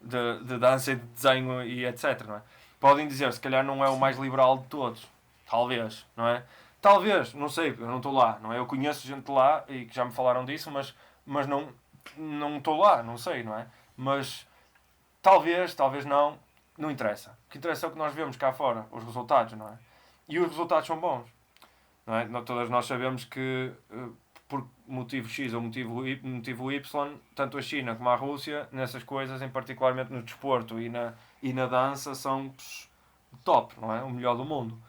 de dança e de desenho e etc. Não é? Podem dizer, se calhar não é o mais liberal de todos. Talvez, não é? Talvez, não sei, eu não estou lá. Não é? Eu conheço gente lá e que já me falaram disso, mas não estou lá, não sei, não é? Mas talvez não interessa. O que interessa é o que nós vemos cá fora, os resultados, não é? E os resultados são bons. Não é? Todas nós sabemos que por motivo X ou motivo Y, tanto a China como a Rússia, nessas coisas, em particularmente no desporto e na dança, são top, não é? O melhor do mundo.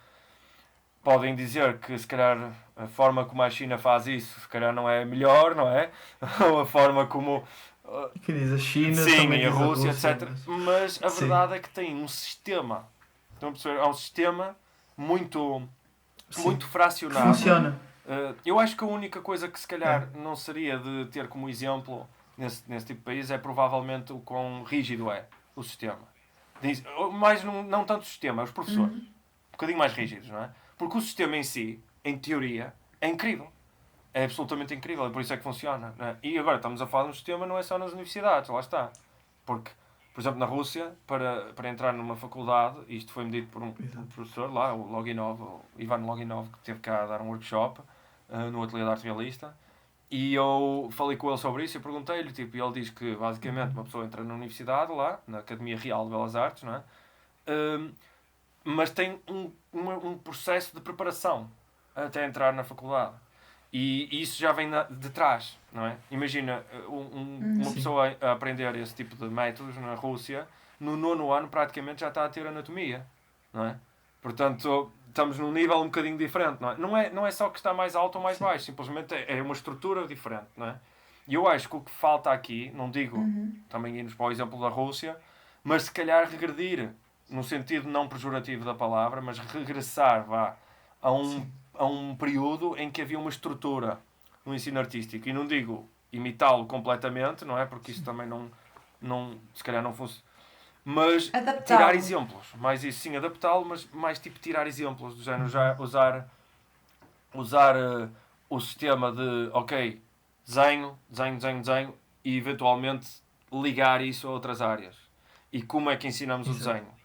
podem dizer que se calhar a forma como a China faz isso se calhar não é melhor, não é? Ou a forma como que diz a China, sim, também e a diz Rússia, etc. Mas a sim. verdade é que tem um sistema. Estão a perceber? Há um sistema muito fracionado. Que funciona. Eu acho que a única coisa que se calhar não seria de ter como exemplo nesse tipo de país é provavelmente o quão rígido é o sistema. Mais não tanto o sistema, os professores. Um bocadinho mais rígidos, não é? Porque o sistema em si, em teoria, é incrível. É absolutamente incrível, e por isso é que funciona. Não é? E agora estamos a falar de um sistema, não é só nas universidades, lá está. Porque, por exemplo, na Rússia, para entrar numa faculdade, isto foi medido por um professor lá, o Loginov, o Ivan Loginov, que teve cá a dar um workshop no Ateliê de Arte Realista, e eu falei com ele sobre isso e perguntei-lhe, tipo, e ele diz que basicamente uma pessoa entra na universidade lá, na Academia Real de Belas Artes, não é? Mas tem um processo de preparação até entrar na faculdade. E isso já vem de trás, não é? Imagina uma pessoa a aprender esse tipo de métodos na Rússia, no 9º ano praticamente já está a ter anatomia, não é? Portanto, estamos num nível um bocadinho diferente, não é? Não é só que está mais alto ou mais baixo, simplesmente é uma estrutura diferente, não é? E eu acho que o que falta aqui, não digo também irmos para o exemplo da Rússia, mas se calhar regredir, no sentido não pejorativo da palavra, mas regressar, a um período em que havia uma estrutura no ensino artístico. E não digo imitá-lo completamente, não é? Porque isso também não se calhar não fosse... Mas adaptá-lo. Tirar exemplos. Mais isso, sim, adaptá-lo, mas mais tipo tirar exemplos do género. Já usar o sistema de, ok, desenho, e eventualmente ligar isso a outras áreas. E como é que ensinamos o desenho?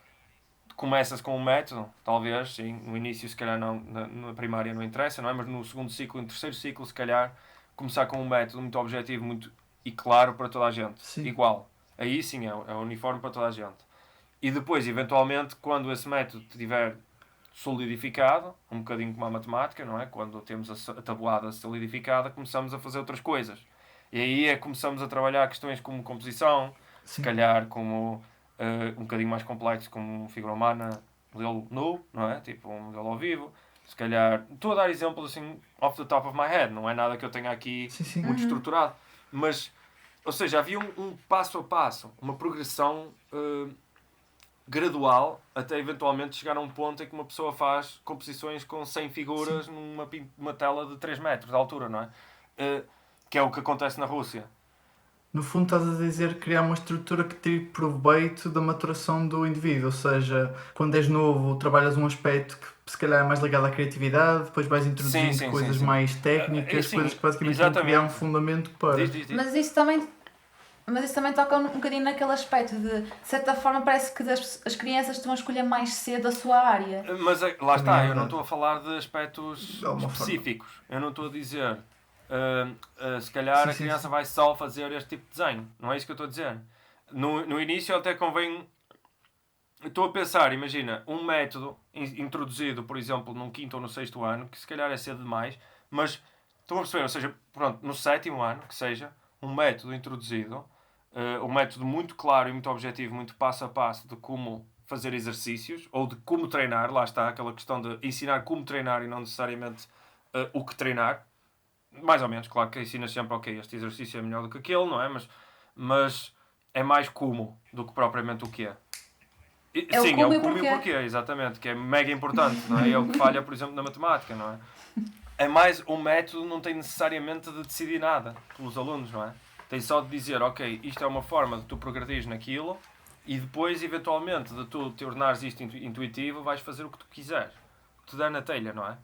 Começa-se com um método, talvez, sim, no início se calhar não, na primária não interessa, não é? Mas no segundo ciclo, no terceiro ciclo, se calhar, começar com um método muito objetivo muito, e claro para toda a gente, igual. Aí sim é uniforme para toda a gente. E depois, eventualmente, quando esse método estiver solidificado, um bocadinho como a matemática, não é? Quando temos a tabuada solidificada, começamos a fazer outras coisas. E aí começamos a trabalhar questões como composição, se calhar como... um bocadinho mais complexo, como figura humana, modelo nu, não é? Tipo um modelo ao vivo. Se calhar, estou a dar exemplos assim, off the top of my head, não é nada que eu tenha aqui muito estruturado. Mas, ou seja, havia um passo a passo, uma progressão gradual, até eventualmente chegar a um ponto em que uma pessoa faz composições com 100 figuras numa tela de 3 metros de altura, não é? Que é o que acontece na Rússia. No fundo estás a dizer criar uma estrutura que tire proveito da maturação do indivíduo, ou seja, quando és novo trabalhas um aspecto que se calhar é mais ligado à criatividade, depois vais introduzindo coisas mais técnicas, coisas que basicamente vão criar um fundamento para... Diz. Mas isso também toca um bocadinho naquele aspecto de certa forma parece que as crianças estão a escolher mais cedo a sua área. Mas lá está, eu não estou a falar de aspectos específicos, eu não estou a dizer... se calhar a criança vai só fazer este tipo de desenho. Não é isso que eu estou a dizer. No início até convém... Estou a pensar, imagina, um método introduzido, por exemplo, num 5º ou no 6º ano, que se calhar é cedo demais, mas estão a perceber, ou seja, pronto, no 7º ano, que seja, um método introduzido, um método muito claro e muito objetivo, muito passo a passo de como fazer exercícios, ou de como treinar, lá está, aquela questão de ensinar como treinar e não necessariamente o que treinar. Mais ou menos, claro que ensinas sempre, ok, este exercício é melhor do que aquele, não é? Mas é mais como do que propriamente o que é. Sim, é o como e o porquê, exatamente, que é mega importante, não é? E é o que falha, por exemplo, na matemática, não é? É mais, o método não tem necessariamente de decidir nada pelos alunos, não é? Tem só de dizer, ok, isto é uma forma de tu progredires naquilo e depois, eventualmente, de tu tornares isto intuitivo, vais fazer o que tu quiseres. Te dá na telha, não é?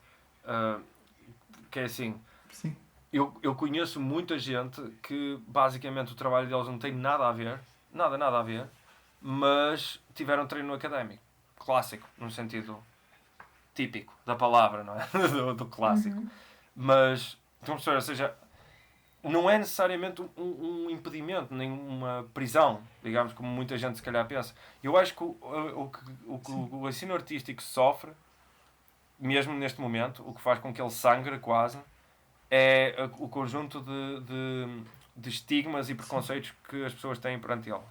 Que é assim... Sim. Eu conheço muita gente que basicamente o trabalho deles não tem nada a ver, nada a ver, mas tiveram treino académico, clássico, no sentido típico da palavra, não é? do clássico. Mas, ou seja, não é necessariamente um impedimento, nem uma prisão, digamos, como muita gente se calhar pensa. Eu acho que o ensino artístico sofre, mesmo neste momento, o que faz com que ele sangre quase, é o conjunto de estigmas e preconceitos que as pessoas têm perante ele.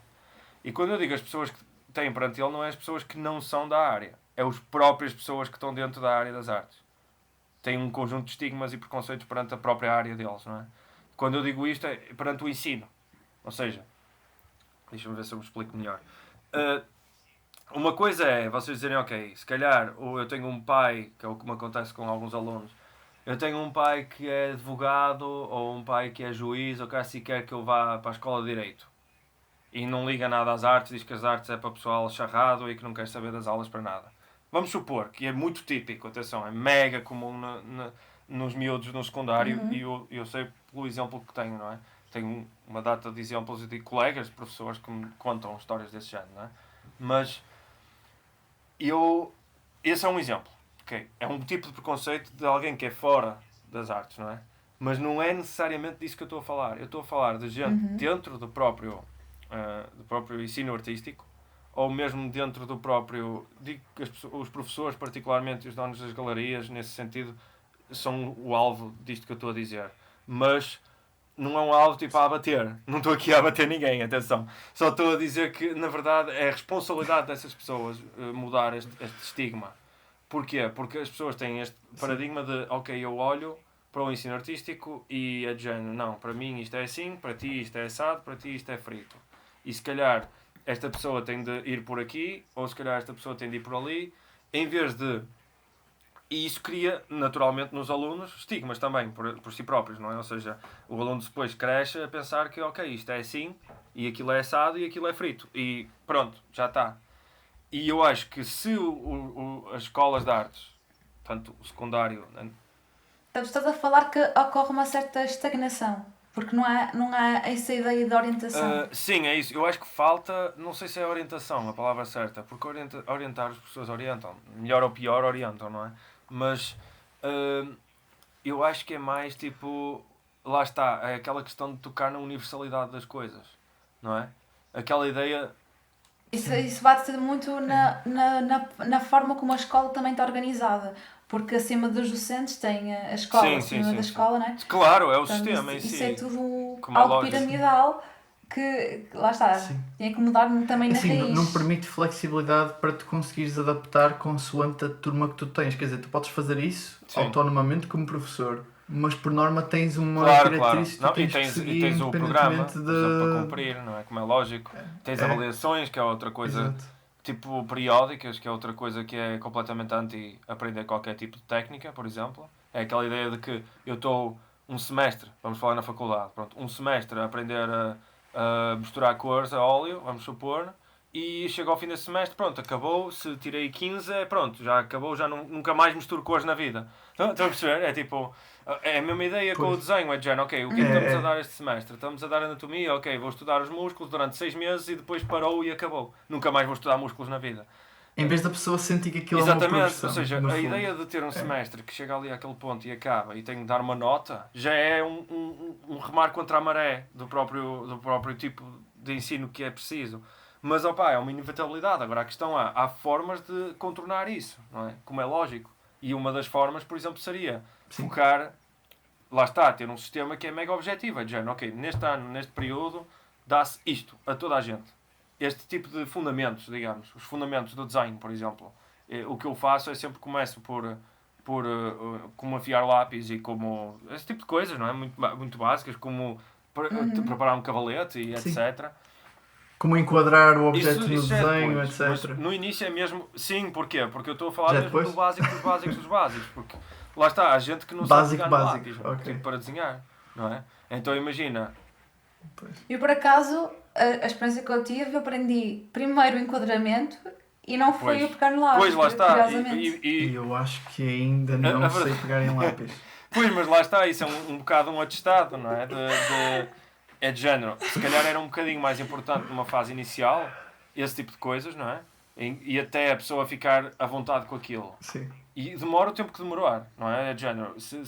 E quando eu digo as pessoas que têm perante ele, não é as pessoas que não são da área. É as próprias pessoas que estão dentro da área das artes. têm um conjunto de estigmas e preconceitos perante a própria área deles, não é? Quando eu digo isto é perante o ensino. Ou seja, deixa-me ver se eu me explico melhor. Uma coisa é vocês dizerem, ok, se calhar eu tenho um pai, que é o que me acontece com alguns alunos, eu tenho um pai que é advogado, ou um pai que é juiz, ou que assim quer que eu vá para a escola de Direito. E não liga nada às artes, diz que as artes é para pessoal charrado e que não quer saber das aulas para nada. Vamos supor que é muito típico, atenção, é mega comum nos miúdos no secundário, e eu sei pelo exemplo que tenho, não é? Tenho uma data de exemplos de colegas, de professores que me contam histórias desse género, não é? Mas esse é um exemplo. Okay? É um tipo de preconceito de alguém que é fora das artes, não é? Mas não é necessariamente disso que eu estou a falar. Eu estou a falar de gente dentro do próprio ensino artístico, ou mesmo dentro do próprio... Digo que os professores, particularmente os donos das galerias, nesse sentido, são o alvo disto que eu estou a dizer. Mas não é um alvo tipo a abater. Não estou aqui a abater ninguém, atenção. Só estou a dizer que, na verdade, é a responsabilidade dessas pessoas mudar este estigma. Porquê? Porque as pessoas têm este paradigma de, ok, eu olho para o ensino artístico e é de género, não, para mim isto é assim, para ti isto é assado, para ti isto é frito. E se calhar esta pessoa tem de ir por aqui, ou se calhar esta pessoa tem de ir por ali, em vez de... E isso cria, naturalmente, nos alunos estigmas também, por si próprios, não é? Ou seja, o aluno depois cresce a pensar que, ok, isto é assim, e aquilo é assado, e aquilo é frito. E pronto, já está. E eu acho que se as escolas de artes, tanto o secundário... Então, estás a falar que ocorre uma certa estagnação, porque não há essa ideia de orientação. Sim, é isso. Eu acho que falta, não sei se é orientação a palavra certa, porque orientar as pessoas orientam. Melhor ou pior orientam, não é? Mas eu acho que é mais tipo... Lá está, é aquela questão de tocar na universalidade das coisas, não é? Aquela ideia... Isso bate muito na forma como a escola também está organizada. Porque acima dos docentes tem a escola, acima da escola, não é? Claro, é o Portanto, sistema em isso si. é tudo Como é algo lógico. piramidal que, lá está, tinha que mudar também na Assim, raiz. não permite flexibilidade para te conseguires adaptar consoante a turma que tu tens. Quer dizer, tu podes fazer isso autonomamente como professor, mas por norma tens uma característica que tens de seguir, tens o programa de... para cumprir, não é? Como é lógico. Tens avaliações, que é outra coisa... Tipo periódicas, que é outra coisa que é completamente anti-aprender qualquer tipo de técnica, por exemplo. É aquela ideia de que eu estou um semestre, vamos falar na faculdade, pronto, um semestre a aprender a misturar cores a óleo, vamos supor, e chego ao fim desse semestre, pronto, acabou, se tirei 15, pronto, já acabou, já nunca mais misturo cores na vida. Estão a perceber? É tipo... É a mesma ideia com o desenho, é de género, ok, o que é que estamos a dar este semestre? Estamos a dar anatomia, ok, vou estudar os músculos durante 6 meses e depois parou e acabou. Nunca mais vou estudar músculos na vida. Em vez da pessoa sentir que aquilo é uma profissão. Exatamente, ou seja, a ideia de ter um semestre que chega ali àquele ponto e acaba e tem de dar uma nota, já é um remar contra a maré do próprio tipo de ensino que é preciso. Mas, opá, é uma inevitabilidade. Agora, a questão há formas de contornar isso, não é? Como é lógico. E uma das formas, por exemplo, seria focar, lá está, ter um sistema que é mega objetivo. É de género, ok, neste ano, neste período, dá-se isto a toda a gente. Este tipo de fundamentos, digamos, os fundamentos do design, por exemplo. O que eu faço é sempre começo por como afiar lápis e como... Esse tipo de coisas, não é? Muito básicas, como preparar um cavalete e etc. Como enquadrar o objeto no desenho, etc. Mas no início é mesmo... Sim, porquê? Porque eu estou a falar mesmo do básico dos básicos dos básicos. Porque lá está, há gente que não sabe pegar no lápis tipo, para desenhar, não é? Então imagina... Eu, por acaso, a experiência que eu tive, eu aprendi primeiro o enquadramento e não foi a pegar no lápis. Pois, lá está. E eu acho que ainda não sei pegar em lápis. Pois, mas lá está, isso é um bocado um atestado, não é? É de género. Se calhar era um bocadinho mais importante numa fase inicial, esse tipo de coisas, não é? E até a pessoa ficar à vontade com aquilo. Sim. E demora o tempo que demorar, não é? É de género. Se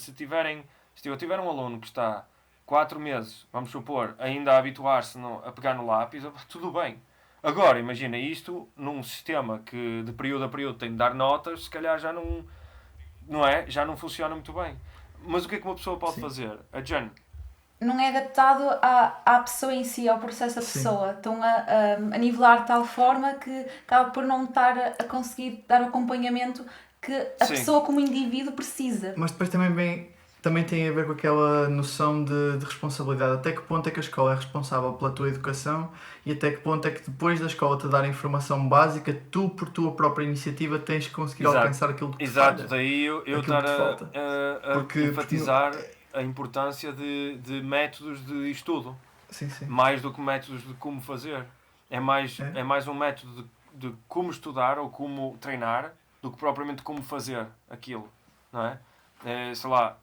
eu tiver um aluno que está 4 meses, vamos supor, ainda a habituar-se a pegar no lápis, tudo bem. Agora, imagina isto num sistema que de período a período tem de dar notas, se calhar já não é? Já não funciona muito bem. Mas o que é que uma pessoa pode fazer? A Jen? Não é adaptado à pessoa em si, ao processo da pessoa. Estão a nivelar de tal forma que acaba por não estar a conseguir dar o acompanhamento que a Sim. pessoa como indivíduo precisa. Mas depois também tem a ver com aquela noção de responsabilidade. Até que ponto é que a escola é responsável pela tua educação e até que ponto é que depois da escola te dar a informação básica, tu, por tua própria iniciativa, tens que conseguir alcançar aquilo que te Exato, falha. daí eu Aquilo estar que te falta. a enfatizar a importância de métodos de estudo, Sim. mais do que métodos de como fazer. É mais um método de como estudar ou como treinar do que propriamente como fazer aquilo, não é? Sei lá,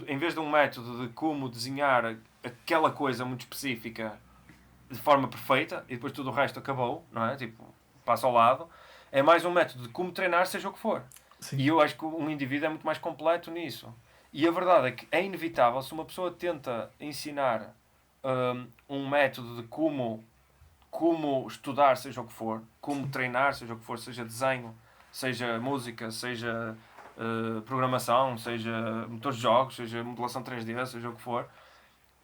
em vez de um método de como desenhar aquela coisa muito específica de forma perfeita e depois tudo o resto acabou, não é? Tipo, passa ao lado. É mais um método de como treinar, seja o que for. Sim. E eu acho que um indivíduo é muito mais completo nisso. E a verdade é que é inevitável, se uma pessoa tenta ensinar um método de como estudar, seja o que for, como treinar, seja o que for, seja desenho, seja música, seja programação, seja motores de jogos, seja modelação 3D, seja o que for.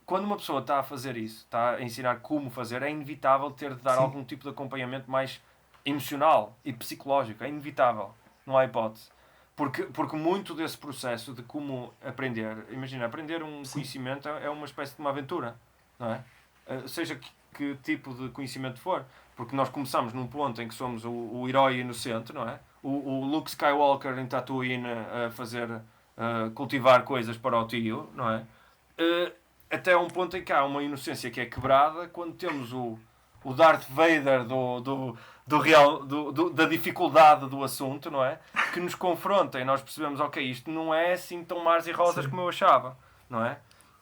Quando uma pessoa está a fazer isso, está a ensinar como fazer, é inevitável ter de dar algum tipo de acompanhamento mais emocional e psicológico. É inevitável. Não há hipótese. Porque muito desse processo de como aprender, imagina, aprender um conhecimento é uma espécie de uma aventura, não é? Seja que tipo de conhecimento for. Porque nós começamos num ponto em que somos o herói inocente, não é? O Luke Skywalker em Tatooine a fazer, cultivar coisas para o tio, não é? Até um ponto em que há uma inocência que é quebrada quando temos o Darth Vader da dificuldade do assunto, não é? Que nos confronta e nós percebemos, ok, isto não é assim tão mares e rosas como eu achava, não é?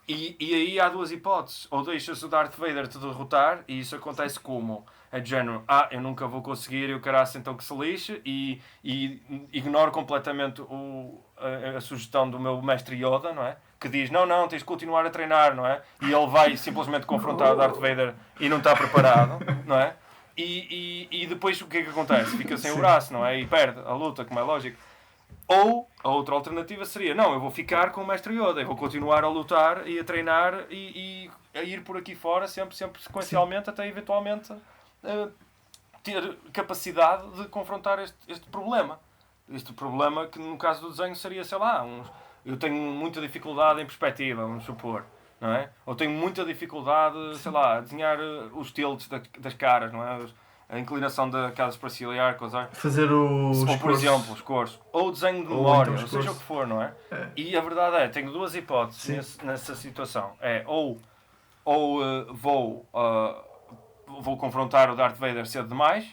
E aí há duas hipóteses. Ou deixas o Darth Vader te derrotar, e isso acontece como? É de género, eu nunca vou conseguir, e o caraço então que se lixe, e ignoro completamente a sugestão do meu mestre Yoda, não é? Que diz, não, tens de continuar a treinar, não é? E ele vai simplesmente confrontar o Darth Vader e não está preparado, não é? E depois o que é que acontece? Fica sem o braço, não é? E perde a luta, como é lógico. Ou a outra alternativa seria, não, eu vou ficar com o mestre Yoda, eu vou continuar a lutar e a treinar e a ir por aqui fora, sempre sequencialmente, até eventualmente ter capacidade de confrontar este problema. Este problema que no caso do desenho seria, sei lá, eu tenho muita dificuldade em perspectiva, vamos supor, não é? Ou tenho muita dificuldade, sei lá, a desenhar os tilts das caras, não é? A inclinação da casa superciliar, coisa. Fazer os ou, por exemplo, os cursos. Ou o desenho de memória, ou seja o que for, não é? E a verdade é, tenho duas hipóteses nessa situação. Vou confrontar o Darth Vader cedo demais,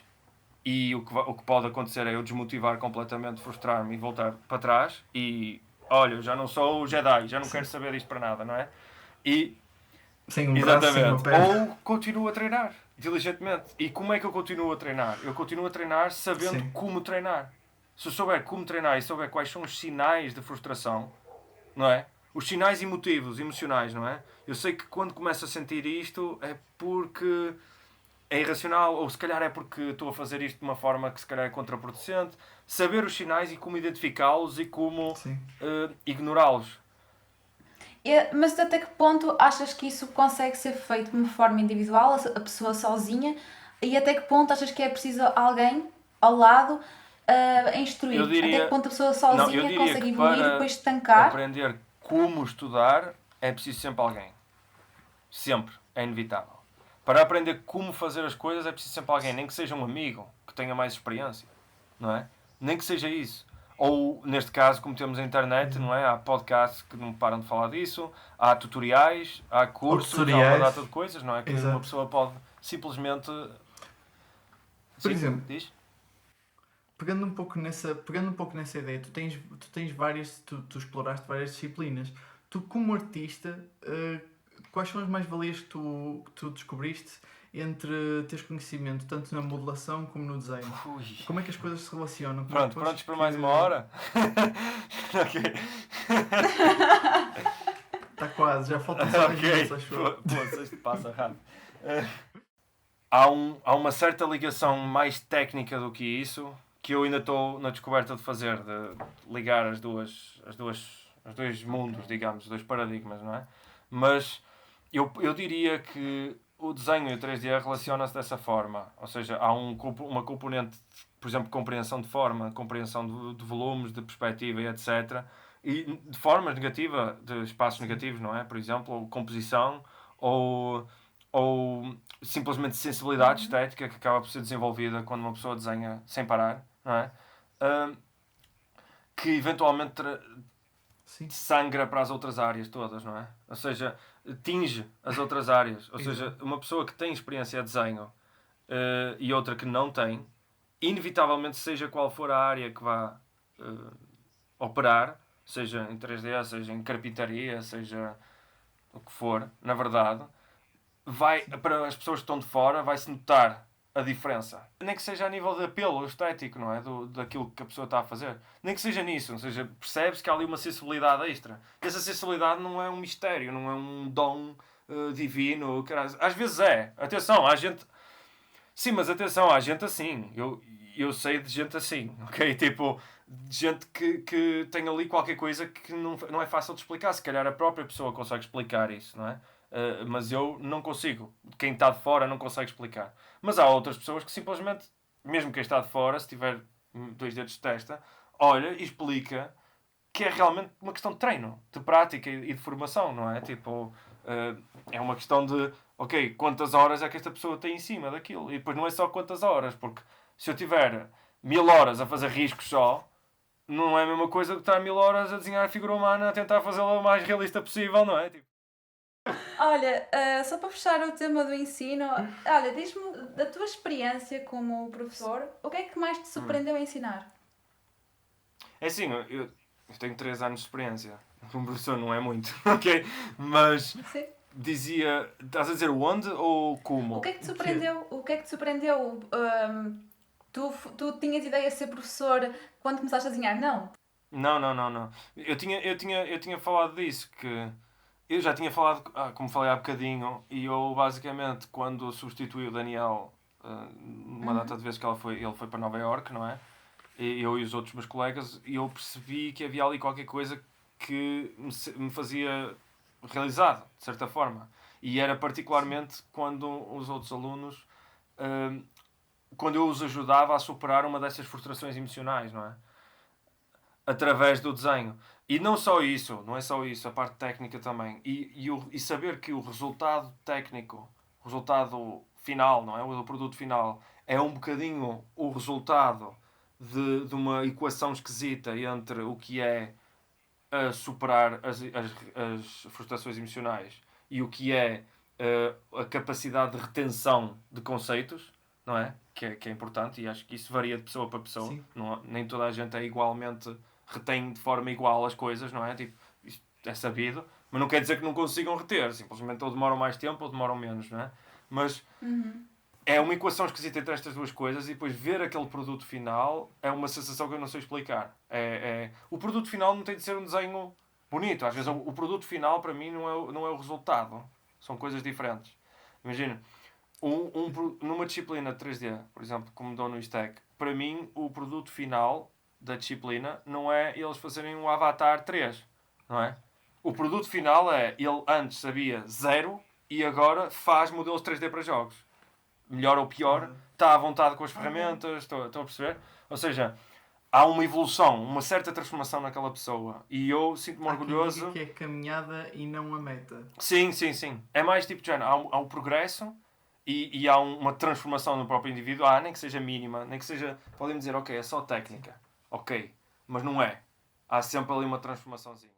e o que pode acontecer é eu desmotivar completamente, frustrar-me e voltar para trás, e olha, eu já não sou o Jedi, já não quero saber disto para nada, não é? E sem um braço, sem uma perna. Ou continuo a treinar, diligentemente. E como é que eu continuo a treinar? Eu continuo a treinar sabendo como treinar. Se eu souber como treinar e souber quais são os sinais de frustração, não é? Os sinais emocionais, não é? Eu sei que quando começo a sentir isto é porque é irracional, ou se calhar é porque estou a fazer isto de uma forma que se calhar é contraproducente. Saber os sinais e como identificá-los e como ignorá-los. Mas até que ponto achas que isso consegue ser feito de uma forma individual, a pessoa sozinha, e até que ponto achas que é preciso alguém ao lado a instruir? Até que ponto a pessoa sozinha consegue evoluir e depois estancar? Aprender como estudar é preciso sempre alguém. Sempre. É inevitável. Para aprender como fazer as coisas é preciso sempre alguém, nem que seja um amigo que tenha mais experiência, não é? Nem que seja isso. Ou, neste caso, como temos a internet, não é? Há podcasts que não param de falar disso, há tutoriais, há cursos, há uma data de coisas, não é? Que uma pessoa pode simplesmente... Por exemplo, diz? Pegando um pouco nessa ideia, tu tens várias, tu exploraste várias disciplinas. Tu, como artista, quais são as mais-valias que tu descobriste entre teres conhecimento tanto na modelação como no desenho? Como é que as coisas se relacionam? Prontos para mais uma hora? Ok. Está quase, já faltam só 10 minutos, acho eu. Pô, isto passa rápido. Há uma certa ligação mais técnica do que isso, que eu ainda estou na descoberta de fazer, de ligar os dois mundos, digamos, os dois paradigmas, não é? Mas eu diria que o desenho e o 3D relacionam-se dessa forma. Ou seja, há uma componente por exemplo, compreensão de forma, compreensão de volumes, de perspectiva e etc. E de formas negativas, de espaços negativos, não é? Por exemplo, ou composição, ou simplesmente sensibilidade estética que acaba por ser desenvolvida quando uma pessoa desenha sem parar, não é? Que eventualmente sangra para as outras áreas todas, não é? Ou seja, tinge as outras áreas. Ou seja, uma pessoa que tem experiência de desenho e outra que não tem, inevitavelmente, seja qual for a área que vá operar, seja em 3D, seja em carpintaria, seja o que for, na verdade, para as pessoas que estão de fora, vai-se notar a diferença. Nem que seja a nível de apelo estético, não é? Daquilo que a pessoa está a fazer. Nem que seja nisso. Ou seja, percebes que há ali uma sensibilidade extra. E essa sensibilidade não é um mistério, não é um dom divino. Às vezes é. Atenção, há gente... Sim, mas atenção, há gente assim. Eu sei de gente assim, ok? Tipo, de gente que tem ali qualquer coisa que não é fácil de explicar. Se calhar a própria pessoa consegue explicar isso, não é? Mas eu não consigo. Quem está de fora não consegue explicar. Mas há outras pessoas que simplesmente, mesmo quem está de fora, se tiver 2 dedos de testa, olha e explica que é realmente uma questão de treino, de prática e de formação, não é? Tipo, é uma questão de, ok, quantas horas é que esta pessoa tem em cima daquilo? E depois não é só quantas horas, porque se eu tiver 1000 horas a fazer riscos só, não é a mesma coisa que estar 1000 horas a desenhar a figura humana, a tentar fazê-la o mais realista possível, não é? Tipo... Olha, só para fechar o tema do ensino, olha, diz-me da tua experiência como professor, o que é que mais te surpreendeu a ensinar? É assim, eu tenho 3 anos de experiência. Como professor não é muito, ok? Mas Sim. dizia... Estás a dizer onde ou como? O que é que te surpreendeu? O que é que te surpreendeu? Tu tinhas ideia de ser professor quando começaste a desenhar? Não. Não. Eu tinha falado disso, que... Eu já tinha falado, como falei há bocadinho, e eu basicamente, quando substituí o Daniel, numa data de vezes que ele foi para Nova Iorque, não é? Eu e os outros meus colegas, e eu percebi que havia ali qualquer coisa que me fazia realizado, de certa forma. E era particularmente quando os outros alunos, quando eu os ajudava a superar uma dessas frustrações emocionais, não é? Através do desenho. E não só isso, não é só isso, a parte técnica também. E saber que o resultado técnico, o resultado final, não é? O produto final, é um bocadinho o resultado de uma equação esquisita entre o que é superar as frustrações emocionais e o que é a capacidade de retenção de conceitos, não é? Que é importante, e acho que isso varia de pessoa para pessoa. Não, nem toda a gente é igualmente, retém de forma igual as coisas, não é? Tipo, isto é sabido, mas não quer dizer que não consigam reter, simplesmente ou demoram mais tempo ou demoram menos, não é? Mas é uma equação esquisita entre estas duas coisas, e depois ver aquele produto final é uma sensação que eu não sei explicar. O produto final não tem de ser um desenho bonito. Às vezes o produto final para mim não é o resultado. São coisas diferentes. Imagina, numa disciplina de 3D, por exemplo, como dou no ISTEC, para mim o produto final da disciplina não é eles fazerem um Avatar 3, não é? O produto final é, ele antes sabia 0 e agora faz modelos 3D para jogos. Melhor ou pior, está à vontade com as ferramentas, estão a perceber? Ou seja, há uma evolução, uma certa transformação naquela pessoa. E eu sinto-me orgulhoso... que é caminhada e não a meta. Sim. É mais tipo de género. Há um progresso e há uma transformação no próprio indivíduo. Nem que seja mínima, nem que seja... Podem dizer, ok, é só técnica. Ok, mas não é. Há sempre ali uma transformaçãozinha.